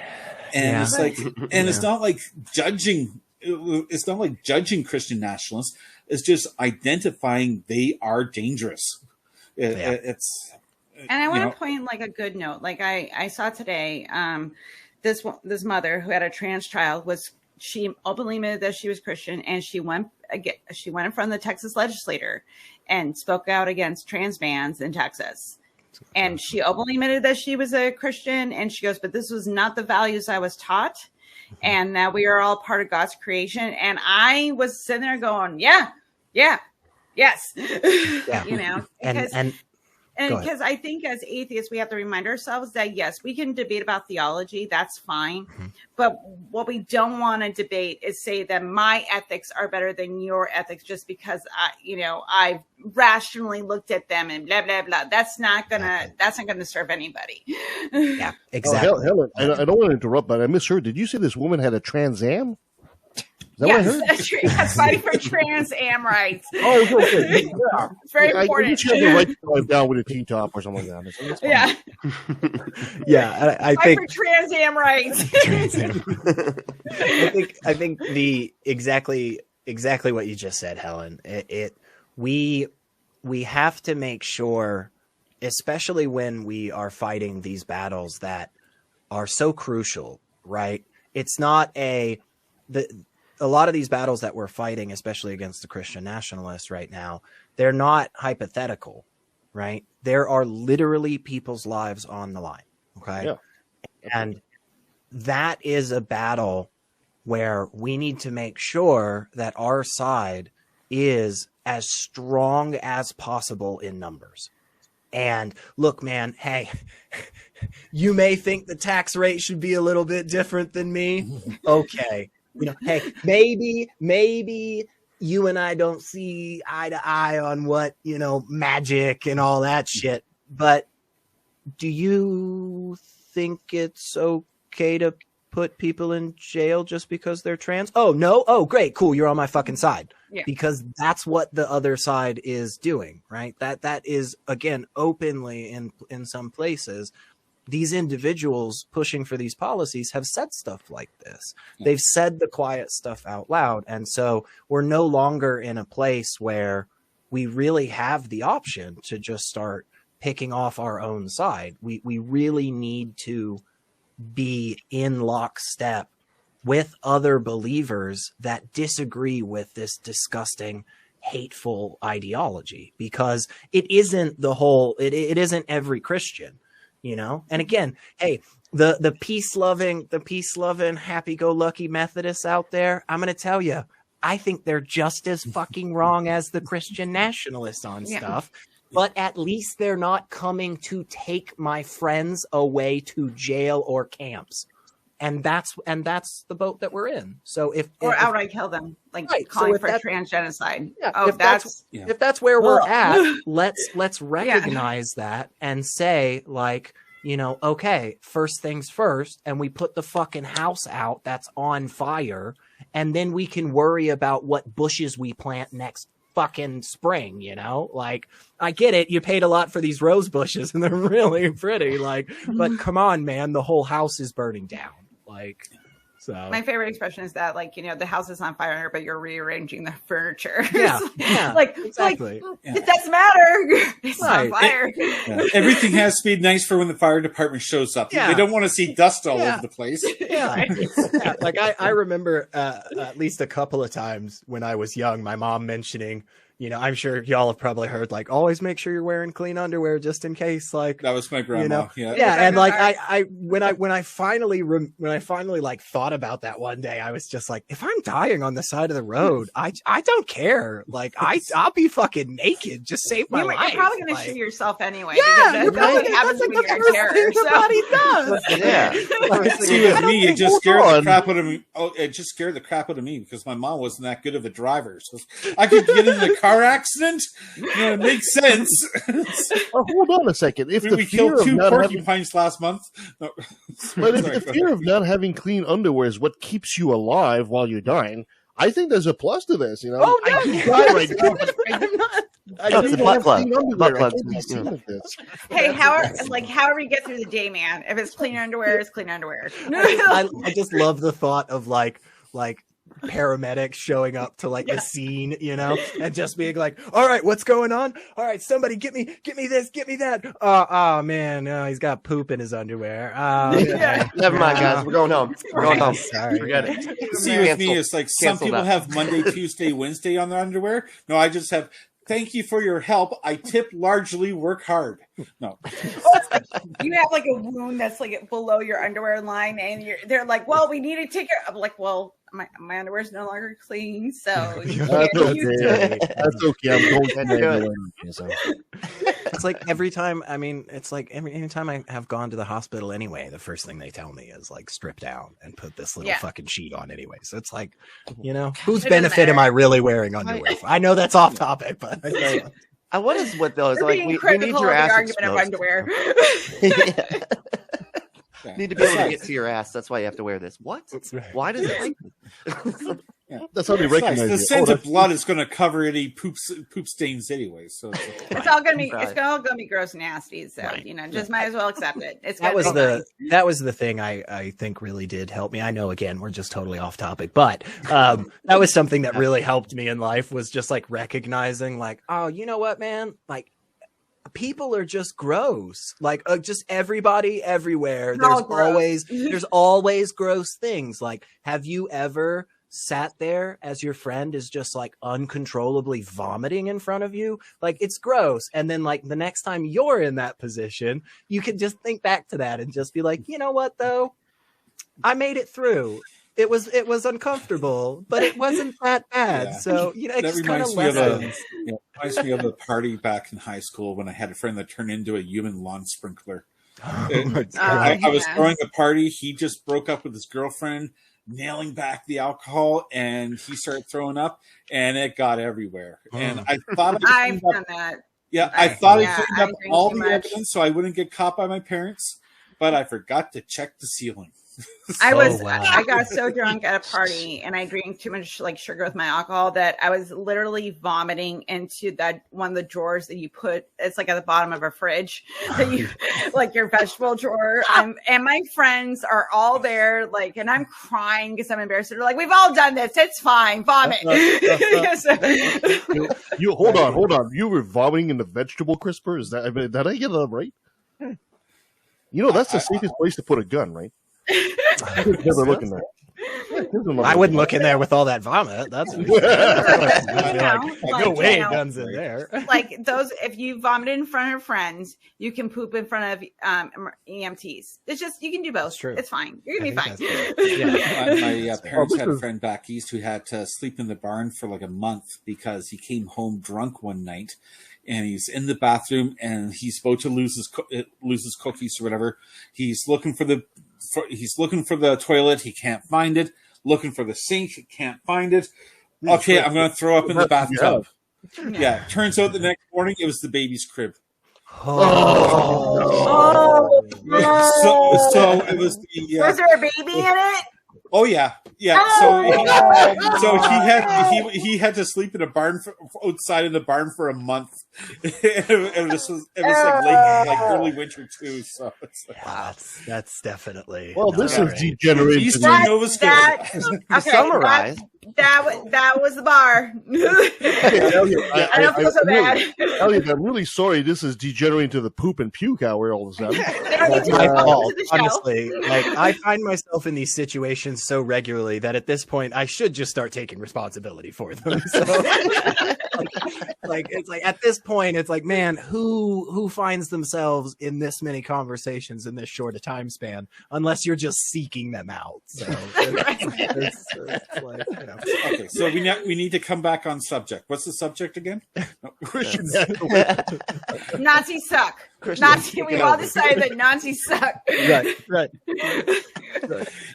And it's like, and it's not like judging. It's not like judging Christian nationalists. It's just identifying they are dangerous. It's. And I want to point like a good note. Like I saw today, this mother who had a trans child she openly admitted that she was Christian, and she went in front of the Texas legislator and spoke out against trans bans in Texas. And she openly admitted that she was a Christian, and she goes, but this was not the values I was taught, and that we are all part of God's creation. And I was sitting there going, yeah, Yes. Yeah. You know, And because I think as atheists, we have to remind ourselves that, yes, we can debate about theology. That's fine. Mm-hmm. But what we don't want to debate is say that my ethics are better than your ethics just because, I've rationally looked at them and blah, blah, blah. That's not going to serve anybody. Yeah, exactly. Oh, Helen, I don't want to interrupt, but I misheard. Did you say this woman had a Trans Am? Is that what I heard? That's true. Yes, fighting for Trans Am rights. Oh, okay. Yeah. It's very important. I think she had the right to drive down with a T-top or something like that. Yeah. Yeah, I Fight think for Trans Am rights. I think the exactly what you just said, Helen. We have to make sure, especially when we are fighting these battles that are so crucial, right? It's not a lot of these battles that we're fighting, especially against the Christian nationalists right now, they're not hypothetical, right? There are literally people's lives on the line. Okay. Yeah. And that is a battle where we need to make sure that our side is as strong as possible in numbers. And look, man, hey, you may think the tax rate should be a little bit different than me. Okay. Hey, maybe you and I don't see eye to eye on what, magic and all that shit. But do you think it's okay to put people in jail just because they're trans? Oh, no? Oh, great. Cool. You're on my fucking side. Yeah. Because that's what the other side is doing, right? That is, again, openly in some places. These individuals pushing for these policies have said stuff like this. They've said the quiet stuff out loud. And so we're no longer in a place where we really have the option to just start picking off our own side. We really need to be in lockstep with other believers that disagree with this disgusting, hateful ideology, because it isn't it isn't every Christian. And again, hey, the peace loving, happy go lucky Methodists out there, I'm going to tell you, I think they're just as fucking wrong as the Christian nationalists on stuff, but at least they're not coming to take my friends away to jail or camps. And that's the boat that we're in. So outright kill them, like calling for transgenocide. Yeah, oh, if that's where we're at, let's recognize that and say, like, okay, first things first, and we put the fucking house out that's on fire, and then we can worry about what bushes we plant next fucking spring. Like, I get it, you paid a lot for these rose bushes and they're really pretty, like, but come on, man, the whole house is burning down. Like, so my favorite expression is that, like, the house is on fire, but you're rearranging the furniture. Yeah, like exactly. It doesn't matter. It's on fire. Everything has to be nice for when the fire department shows up. Yeah. They don't want to see dust all over the place. Yeah. Like I remember at least a couple of times when I was young, my mom mentioning, I'm sure y'all have probably heard, like, always make sure you're wearing clean underwear just in case. Like, that was my grandma. Yeah. And like, when I finally like thought about that one day, I was just like, if I'm dying on the side of the road, I don't care. Like, I'll be fucking naked. Just save my life. You're probably going to shoot yourself anyway. Yeah. You're probably having to be Nobody does. Yeah. See, with me, it just scared the crap out of me. Oh, it just scared the crap out of me because my mom wasn't that good of a driver. So I could get in the car accident. It makes sense. Hold on a second. If we killed 2 porcupines last month. No. But if the fear of not having clean underwear is what keeps you alive while you're dying, I think there's a plus to this. Oh no, I'm not. It's a butt plug. Hey, however you get through the day, man. If it's clean underwear, it's clean underwear. I just love the thought of like paramedics showing up to like the scene, and just being like, all right, what's going on? All right, somebody get me this, get me that. Oh man, he's got poop in his underwear. Never mind, guys, we're going home. We're going home. Sorry. Forget it. See, with me, it's like some people have Monday, Tuesday, Wednesday on their underwear. No, I just have, thank you for your help. I tip largely, work hard. No. You have like a wound that's like below your underwear line, and they're like, well, we need to take care. I'm like, well, my underwear's no longer clean, so That's okay. That's okay. I'm going to so. It's like every time. I mean, it's like any time I have gone to the hospital anyway, the first thing they tell me is like strip down and put this little fucking sheet on anyway. So it's like, whose benefit am I really wearing underwear for? I know that's off topic, but what is what those We're like? being We critical need your of the ass argument of exposed. underwear. You need to be able to get to your ass. That's why you have to wear this. What? Why does it like this? That's how they recognize The you. scent of blood is going to cover any poop stains anyway. So It's all gonna be gross and nasty. So just might as well accept it. That was the thing I think really did help me. I know again we're just totally off topic, but that was something that really helped me in life, was just like recognizing like, oh, you know what, man, like people are just gross. Like just everybody everywhere. There's always gross things. Like, have you ever sat there as your friend is just like uncontrollably vomiting in front of you? Like, it's gross. And then like the next time you're in that position, you can just think back to that and just be like, you know what though? I made it through. It was uncomfortable, but it wasn't that bad. Yeah. So it that just kind of reminds me of a party back in high school when I had a friend that turned into a human lawn sprinkler. I was throwing a party. He just broke up with his girlfriend, nailing back the alcohol, and he started throwing up, and it got everywhere. And I thought I've done that. Yeah, I thought I cleaned up all the evidence so I wouldn't get caught by my parents, but I forgot to check the ceiling. I got so drunk at a party and I drank too much like sugar with my alcohol that I was literally vomiting into that one of the drawers that you put. It's like at the bottom of a fridge that you like your vegetable drawer. And my friends are all there, like, and I'm crying because I'm embarrassed. They're like, "We've all done this. It's fine. Vomit." You hold on. You were vomiting in the vegetable crisper? Is that? I mean, did I get that right? That's the safest place to put a gun, right? Never look in there. I wouldn't look in there with all that vomit. That's no way guns in there. Like those, if you vomit in front of friends, you can poop in front of EMTs. It's just you can do both. It's fine. You're gonna be fine. My parents had a friend back east who had to sleep in the barn for like a month because he came home drunk one night. And he's in the bathroom, and he's about to lose his cookies or whatever. He's looking for the toilet. He can't find it. Looking for the sink. He can't find it. Okay, I'm going to throw up in the bathtub. Yeah. Turns out the next morning it was the baby's crib. Oh. So it was the. Was there a baby in it? Oh yeah. So he had to sleep in a barn outside in the barn for a month. it was like early winter too. So it's like, wow, that's definitely this is degenerating. To summarize. That was the bar. I don't feel so bad. Elliot, I'm really sorry. This is degenerating to the poop and puke hour all of a sudden. That's my fault, honestly. Like, I find myself in these situations so regularly that at this point I should just start taking responsibility for them. So, it's like at this point, it's like, man, who finds themselves in this many conversations in this short a time span, unless you're just seeking them out. So it's like, Okay, so we need to come back on subject. What's the subject again? Christian Nazis suck. We've all decided that Nazis suck. Right.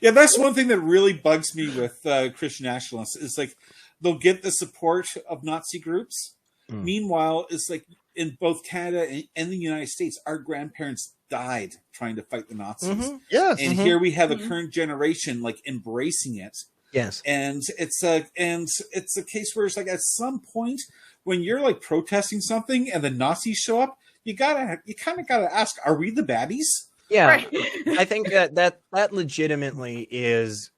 Yeah, that's one thing that really bugs me with Christian nationalists is like they'll get the support of Nazi groups. Meanwhile, it's like in both Canada and the United States, our grandparents died trying to fight the Nazis. Yes, and here we have a current generation like embracing it. Yes, and it's a case where it's like at some point when you're like protesting something and the Nazis show up, you kind of gotta ask, are we the baddies? Yeah, right. I think that legitimately is.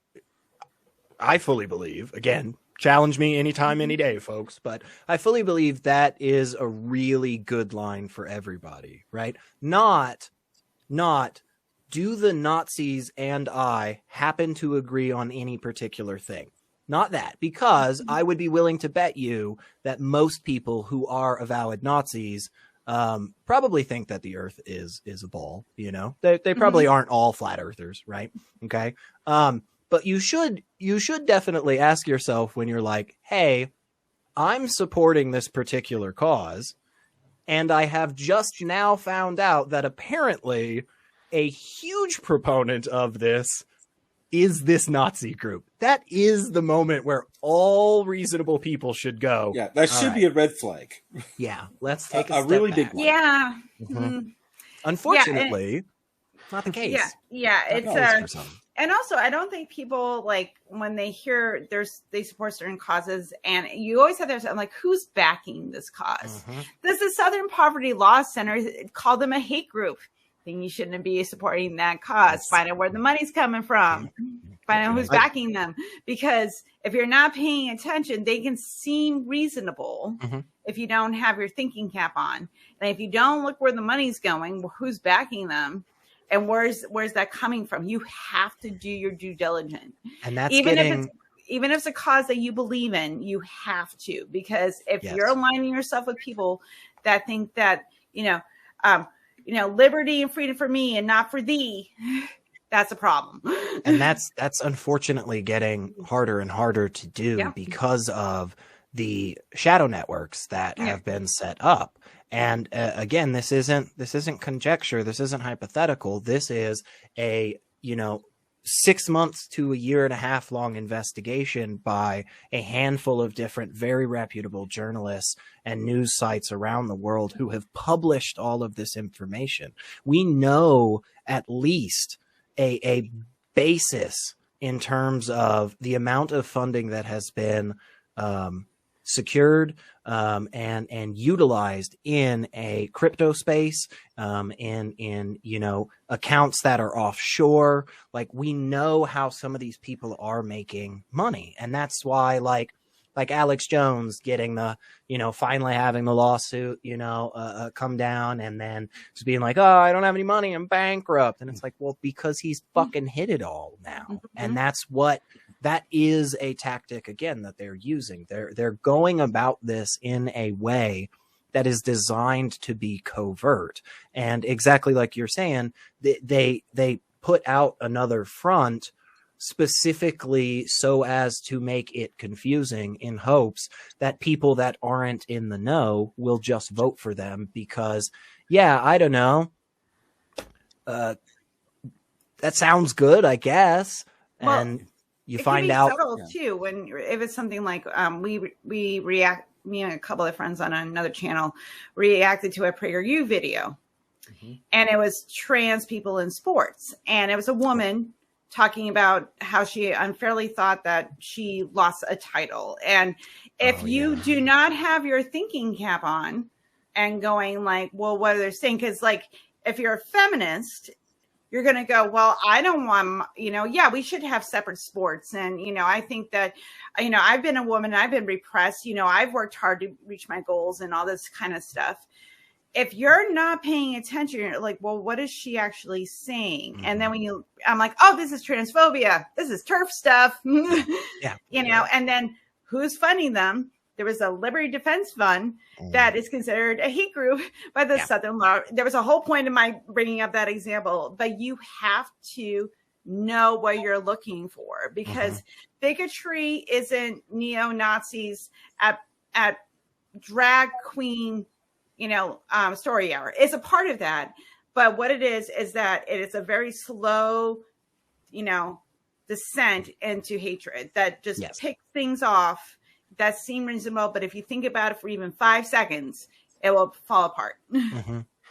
I fully believe, again, challenge me anytime, any day, folks, but I fully believe that is a really good line for everybody, right? Not. Do the Nazis and I happen to agree on any particular thing? Not that, because I would be willing to bet you that most people who are avowed Nazis probably think that the Earth is a ball. They probably aren't all flat earthers, right? Okay, But you should definitely ask yourself when you're like, hey, I'm supporting this particular cause, and I have just now found out that apparently a huge proponent of this is this Nazi group. That is the moment where all reasonable people should go. Yeah, that should be a red flag. Yeah, let's take a step really back. big one. Yeah. Unfortunately, not the case. Yeah, Not always for some. and also I don't think people like when they hear they support certain causes, and you always have to, I'm like, who's backing this cause? This is Southern Poverty Law Center called them a hate group. Then you shouldn't be supporting that cause. Find out where the money's coming from. Find out who's backing them. Because if you're not paying attention, they can seem reasonable if you don't have your thinking cap on. And if you don't look where the money's going, who's backing them, and where's that coming from? You have to do your due diligence. And that's even if it's a cause that you believe in, you have to. Because if you're aligning yourself with people that think that, liberty and freedom for me and not for thee, that's a problem. And that's unfortunately getting harder and harder to do because of the shadow networks that have been set up. And again, this isn't conjecture. This isn't hypothetical. This is a, 6 months to a year and a half long investigation by a handful of different, very reputable journalists and news sites around the world who have published all of this information. We know at least a basis in terms of the amount of funding that has been secured and utilized in a crypto space, in accounts that are offshore. Like, we know how some of these people are making money, and that's why like Alex Jones getting the finally having the lawsuit come down, and then just being like, oh, I don't have any money, I'm bankrupt. And it's like, well, because he's fucking hit it all now. And that is a tactic, again, that they're using. They're going about this in a way that is designed to be covert. And exactly like you're saying, they put out another front specifically so as to make it confusing, in hopes that people that aren't in the know will just vote for them because, I don't know, that sounds good, I guess. Well, and you it find can be out subtle too if it's something like we react. Me and a couple of friends on another channel reacted to a PragerU video, and it was trans people in sports, and it was a woman talking about how she unfairly thought that she lost a title. And if you do not have your thinking cap on and going like, well, what are they saying? Because like, if you're a feminist, you're going to go, well, I don't want, we should have separate sports. And, I think that, I've been a woman, I've been repressed, I've worked hard to reach my goals and all this kind of stuff. If you're not paying attention, you're like, well, what is she actually saying? And then I'm like, oh, this is transphobia. This is turf stuff. And then who's funding them? There was a Liberty Defense Fund that is considered a hate group by the Southern Law. There was a whole point in my bringing up that example, but you have to know what you're looking for, because bigotry isn't neo-Nazis at drag queen, story hour. It's a part of that. But what it is that it is a very slow, descent into hatred that just picks things off that seem reasonable. But if you think about it for even 5 seconds, it will fall apart.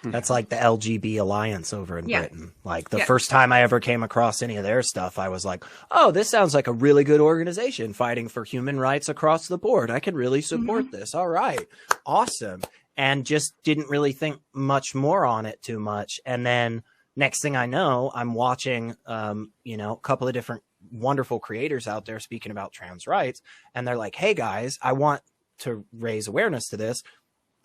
That's like the LGB Alliance over in Britain. Like the first time I ever came across any of their stuff, I was like, oh, this sounds like a really good organization fighting for human rights across the board. I could really support this. All right. Awesome. And just didn't really think much more on it too much. And then next thing I know, I'm watching, a couple of different wonderful creators out there speaking about trans rights. And they're like, hey guys, I want to raise awareness to this.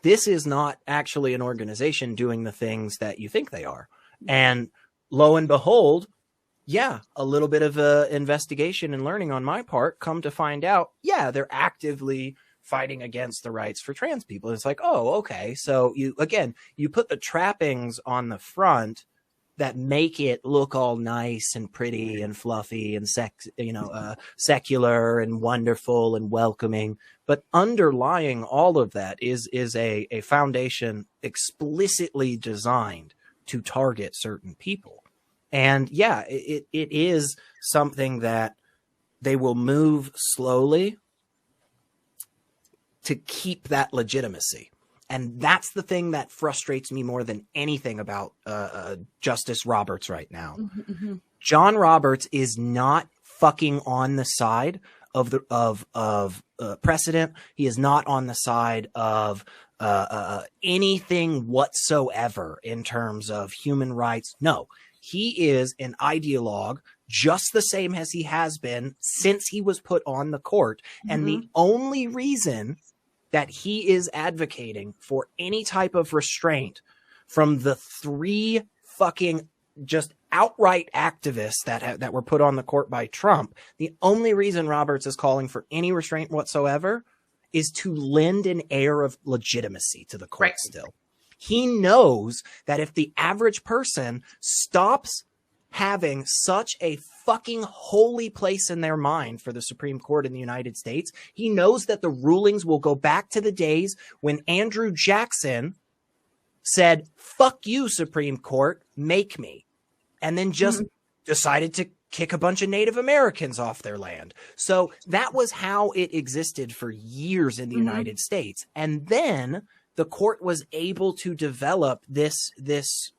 This is not actually an organization doing the things that you think they are. And lo and behold, a little bit of a investigation and learning on my part, come to find out, they're actively fighting against the rights for trans people. It's like, oh, okay. So you put the trappings on the front that make it look all nice and pretty and fluffy and secular and wonderful and welcoming. But underlying all of that is a foundation explicitly designed to target certain people. And yeah, it is something that they will move slowly to keep that legitimacy. And that's the thing that frustrates me more than anything about Justice Roberts right now. Mm-hmm. John Roberts is not fucking on the side of precedent. He is not on the side of anything whatsoever in terms of human rights. No, he is an ideologue just the same as he has been since he was put on the court. Mm-hmm. And the only reason that he is advocating for any type of restraint from the 3 fucking just outright activists that were put on the court by Trump, the only reason Roberts is calling for any restraint whatsoever is to lend an air of legitimacy to the court. Right. Still, he knows that if the average person stops having such a fucking holy place in their mind for the Supreme Court in the United States, he knows that the rulings will go back to the days when Andrew Jackson said, "Fuck you, Supreme Court, make me," and then just decided to kick a bunch of Native Americans off their land. So that was how it existed for years in the United States. And then the court was able to develop this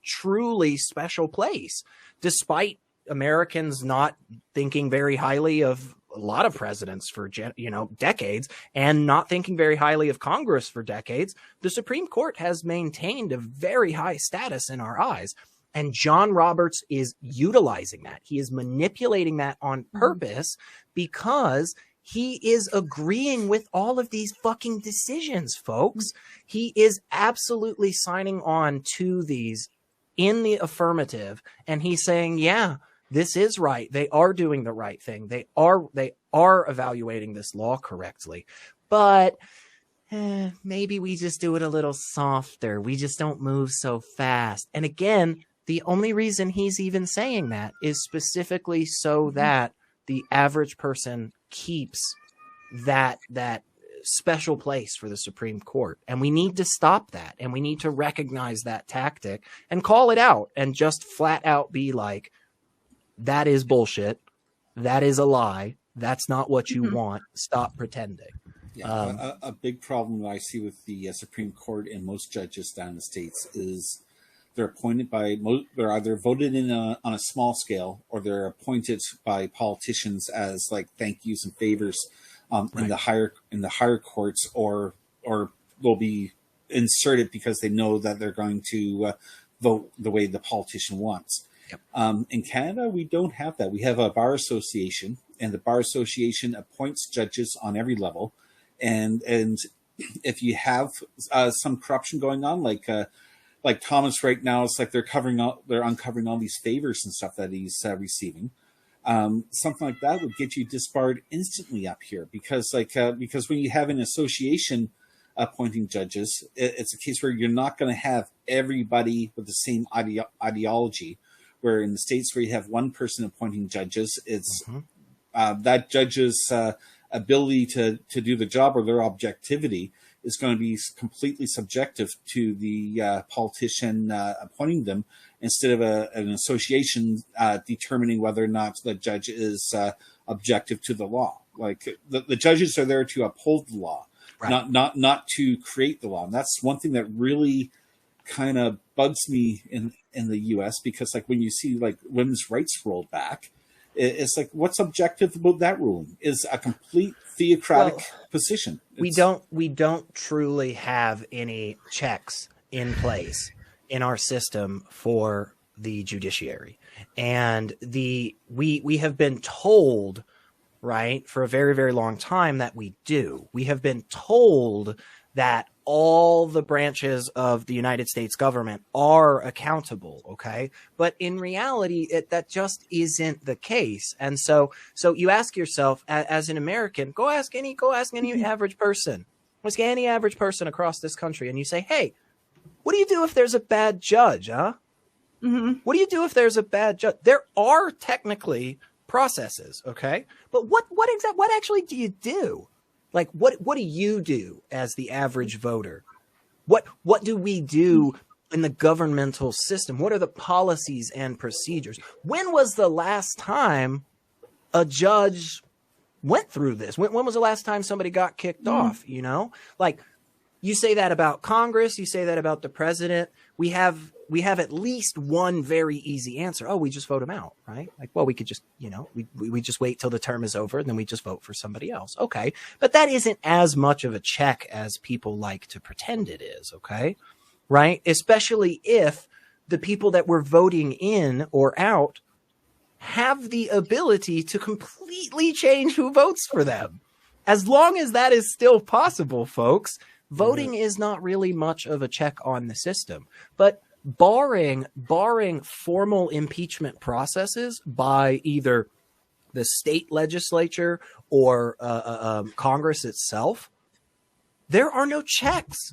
truly special place, despite Americans not thinking very highly of a lot of presidents for decades, and not thinking very highly of Congress for decades. The Supreme Court has maintained a very high status in our eyes. And John Roberts is utilizing that. He is manipulating that on purpose because he is agreeing with all of these fucking decisions, folks. He is absolutely signing on to these in the affirmative. And he's saying, yeah, this is right. They are doing the right thing. They are evaluating this law correctly. But maybe we just do it a little softer. We just don't move so fast. And again, the only reason he's even saying that is specifically so that the average person keeps that special place for the Supreme Court. And we need to stop that. And we need to recognize that tactic and call it out and just flat out be like, that is bullshit. That is a lie. That's not what you want. Stop pretending. Yeah, a big problem that I see with the Supreme Court and most judges down in the States is they're appointed by they're either voted in on a small scale, or they're appointed by politicians as like thank yous and favors in the higher courts, or they'll be inserted because they know that they're going to vote the way the politician wants. Yep. In Canada, we don't have that. We have a bar association, and the bar association appoints judges on every level, and if you have some corruption going on, like Thomas right now, it's like they're uncovering all these favors and stuff that he's receiving. Something like that would get you disbarred instantly up here, because when you have an association appointing judges, it's a case where you're not going to have everybody with the same ideology. Where in the States, where you have one person appointing judges, it's that judge's ability to do the job, or their objectivity, is going to be completely subjective to the politician appointing them, instead of an association determining whether or not the judge is objective to the law. Like the judges are there to uphold the law, right, not to create the law. And that's one thing that really kind of bugs me in the U.S., because like when you see like women's rights rolled back, it's like, what's objective about that ruling? Is a complete theocratic position. We don't truly have any checks in place in our system for the judiciary, and we have been told, right, for a very, very long time that we do. We have been told that all the branches of the United States government are accountable, okay? But in reality, that just isn't the case. And so you ask yourself, as an American, go ask any average person. Ask any average person across this country, and you say, hey, what do you do if there's a bad judge, huh? What do you do if there's a bad judge? There are technically processes, okay? But what actually do you do? Like, what do you do as the average voter? What do we do in the governmental system? What are the policies and procedures? When was the last time a judge went through this? When was the last time somebody got kicked off, you know? Like, you say that about Congress, you say that about the president. We have at least one very easy answer. Oh, we just vote him out, right? Like, well, we could just, you know, we just wait till the term is over and then we just vote for somebody else. Okay. But that isn't as much of a check as people like to pretend it is. Okay. Right. Especially if the people that we're voting in or out have the ability to completely change who votes for them. As long as that is still possible, folks, voting is not really much of a check on the system. But barring formal impeachment processes by either the state legislature or Congress itself, there are no checks.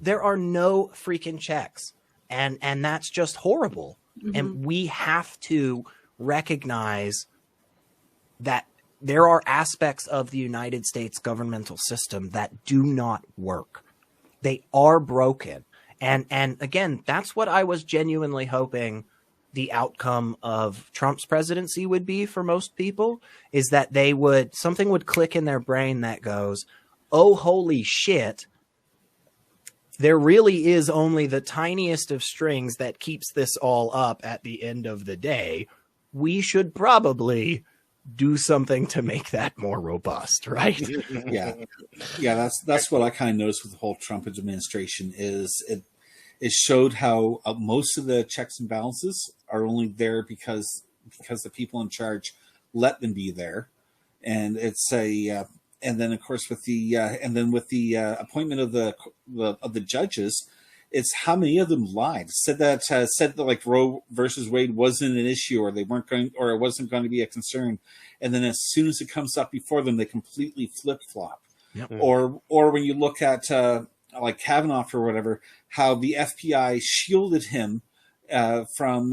There are no freaking checks. And that's just horrible. And we have to recognize that there are aspects of the United States governmental system that do not work. They are broken. And again, that's what I was genuinely hoping the outcome of Trump's presidency would be for most people, is that something would click in their brain that goes, oh, holy shit, there really is only the tiniest of strings that keeps this all up at the end of the day. We should probably do something to make that more robust, right? Yeah. That's what I kind of noticed with the whole Trump administration is it showed how most of the checks and balances are only there because the people in charge let them be there, and it's and then of course with the appointment of the judges, it's how many of them lied, said that like Roe versus Wade wasn't an issue, or they weren't going, or it wasn't going to be a concern, and then as soon as it comes up before them, they completely flip flop. Yep. Or when you look at like Kavanaugh or whatever, how the FBI shielded him from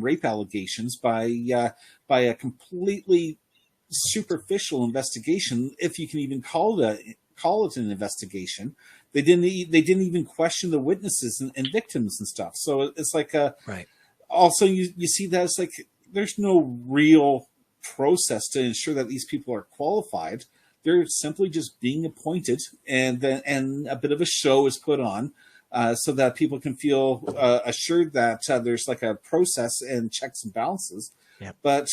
rape allegations by a completely superficial investigation, if you can even call it an investigation. They didn't even question the witnesses and victims and stuff. So it's like right. Also, you see that it's like there's no real process to ensure that these people are qualified. They're simply just being appointed, and a bit of a show is put on so that people can feel assured that there's like a process and checks and balances. Yep. But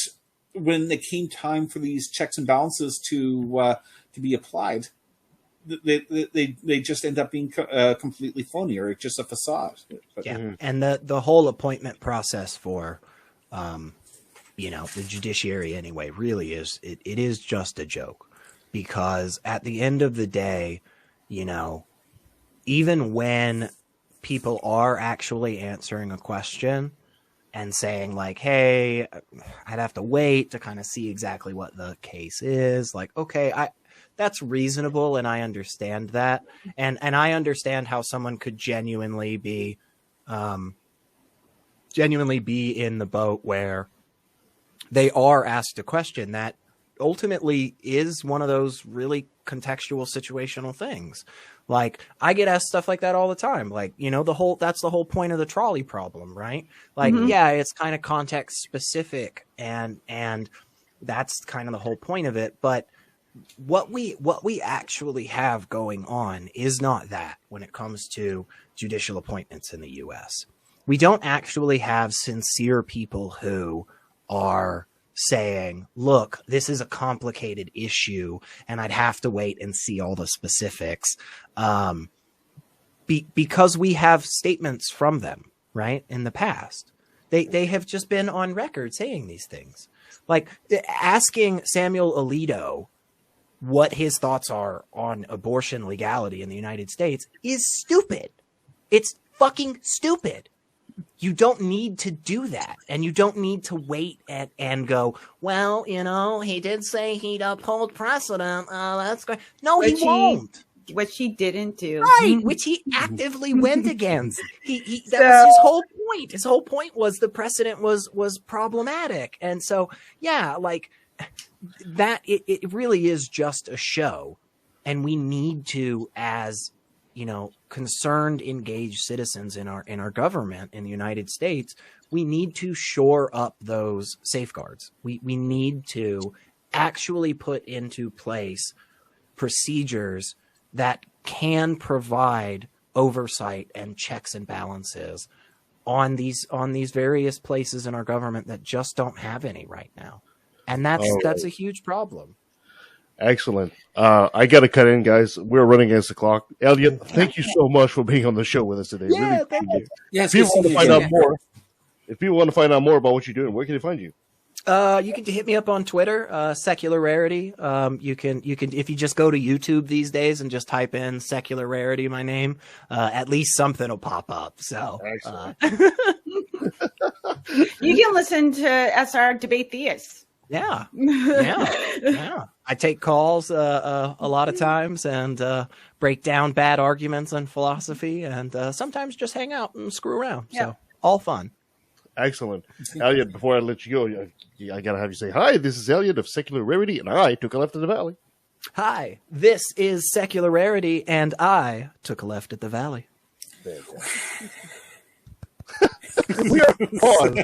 when it came time for these checks and balances to be applied, they just end up being completely phony, or just a facade. But, yeah, and the whole appointment process for the judiciary anyway really is it is just a joke, because at the end of the day, even when people are actually answering a question and saying like, hey, I'd have to wait to kind of see exactly what the case is, like, okay, that's reasonable, and I understand that. And I understand how someone could genuinely be in the boat where they are asked a question that ultimately is one of those really contextual situational things. Like, I get asked stuff like that all the time. Like, that's the whole point of the trolley problem, right? Like, yeah, it's kind of context specific, and that's kind of the whole point of it. But what we actually have going on is not that when it comes to judicial appointments in the U.S. We don't actually have sincere people who are saying, look, this is a complicated issue and I'd have to wait and see all the specifics, because we have statements from them, right? In the past, they have just been on record saying these things. Like asking Samuel Alito what his thoughts are on abortion legality in the United States is stupid. It's fucking stupid. You don't need to do that. And you don't need to wait and go, well, he did say he'd uphold precedent. That's great. No, he won't. didn't do. Right, which he actively went against. That was his whole point. His whole point was the precedent was problematic. And so, yeah, like that, it really is just a show. And we need to, as, you know, concerned, engaged citizens in our government in the United States, we need to shore up those safeguards. We need to actually put into place procedures that can provide oversight and checks and balances on these various places in our government that just don't have any right now. And that's a huge problem. Excellent. I got to cut in, guys. We're running against the clock. Elliot, thank you so much for being on the show with us today. Yeah, really thank you. Yes, if people want to find out more about what you're doing, where can they find you? You can hit me up on Twitter, Secular Rarity. You can if you just go to YouTube these days and just type in Secular Rarity, my name, at least something will pop up. So you can listen to SR Debate Theists. Yeah. I take calls a lot of times and break down bad arguments on philosophy, and sometimes just hang out and screw around. Yeah. So all fun. Excellent. Elliot, before I let you go, I got to have you say, hi, this is Elliot of Secular Rarity, and I took a left at the valley. Hi, this is Secular Rarity, and I took a left at the valley. We are on.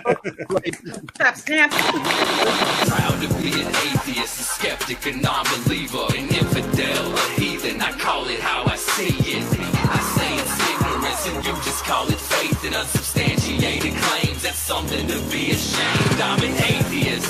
Snap. Proud to be an atheist, a skeptic, a non-believer, an infidel, a heathen. I call it how I see it. I say it's ignorance and you just call it faith and unsubstantiated claims. That's something to be ashamed. I'm an atheist.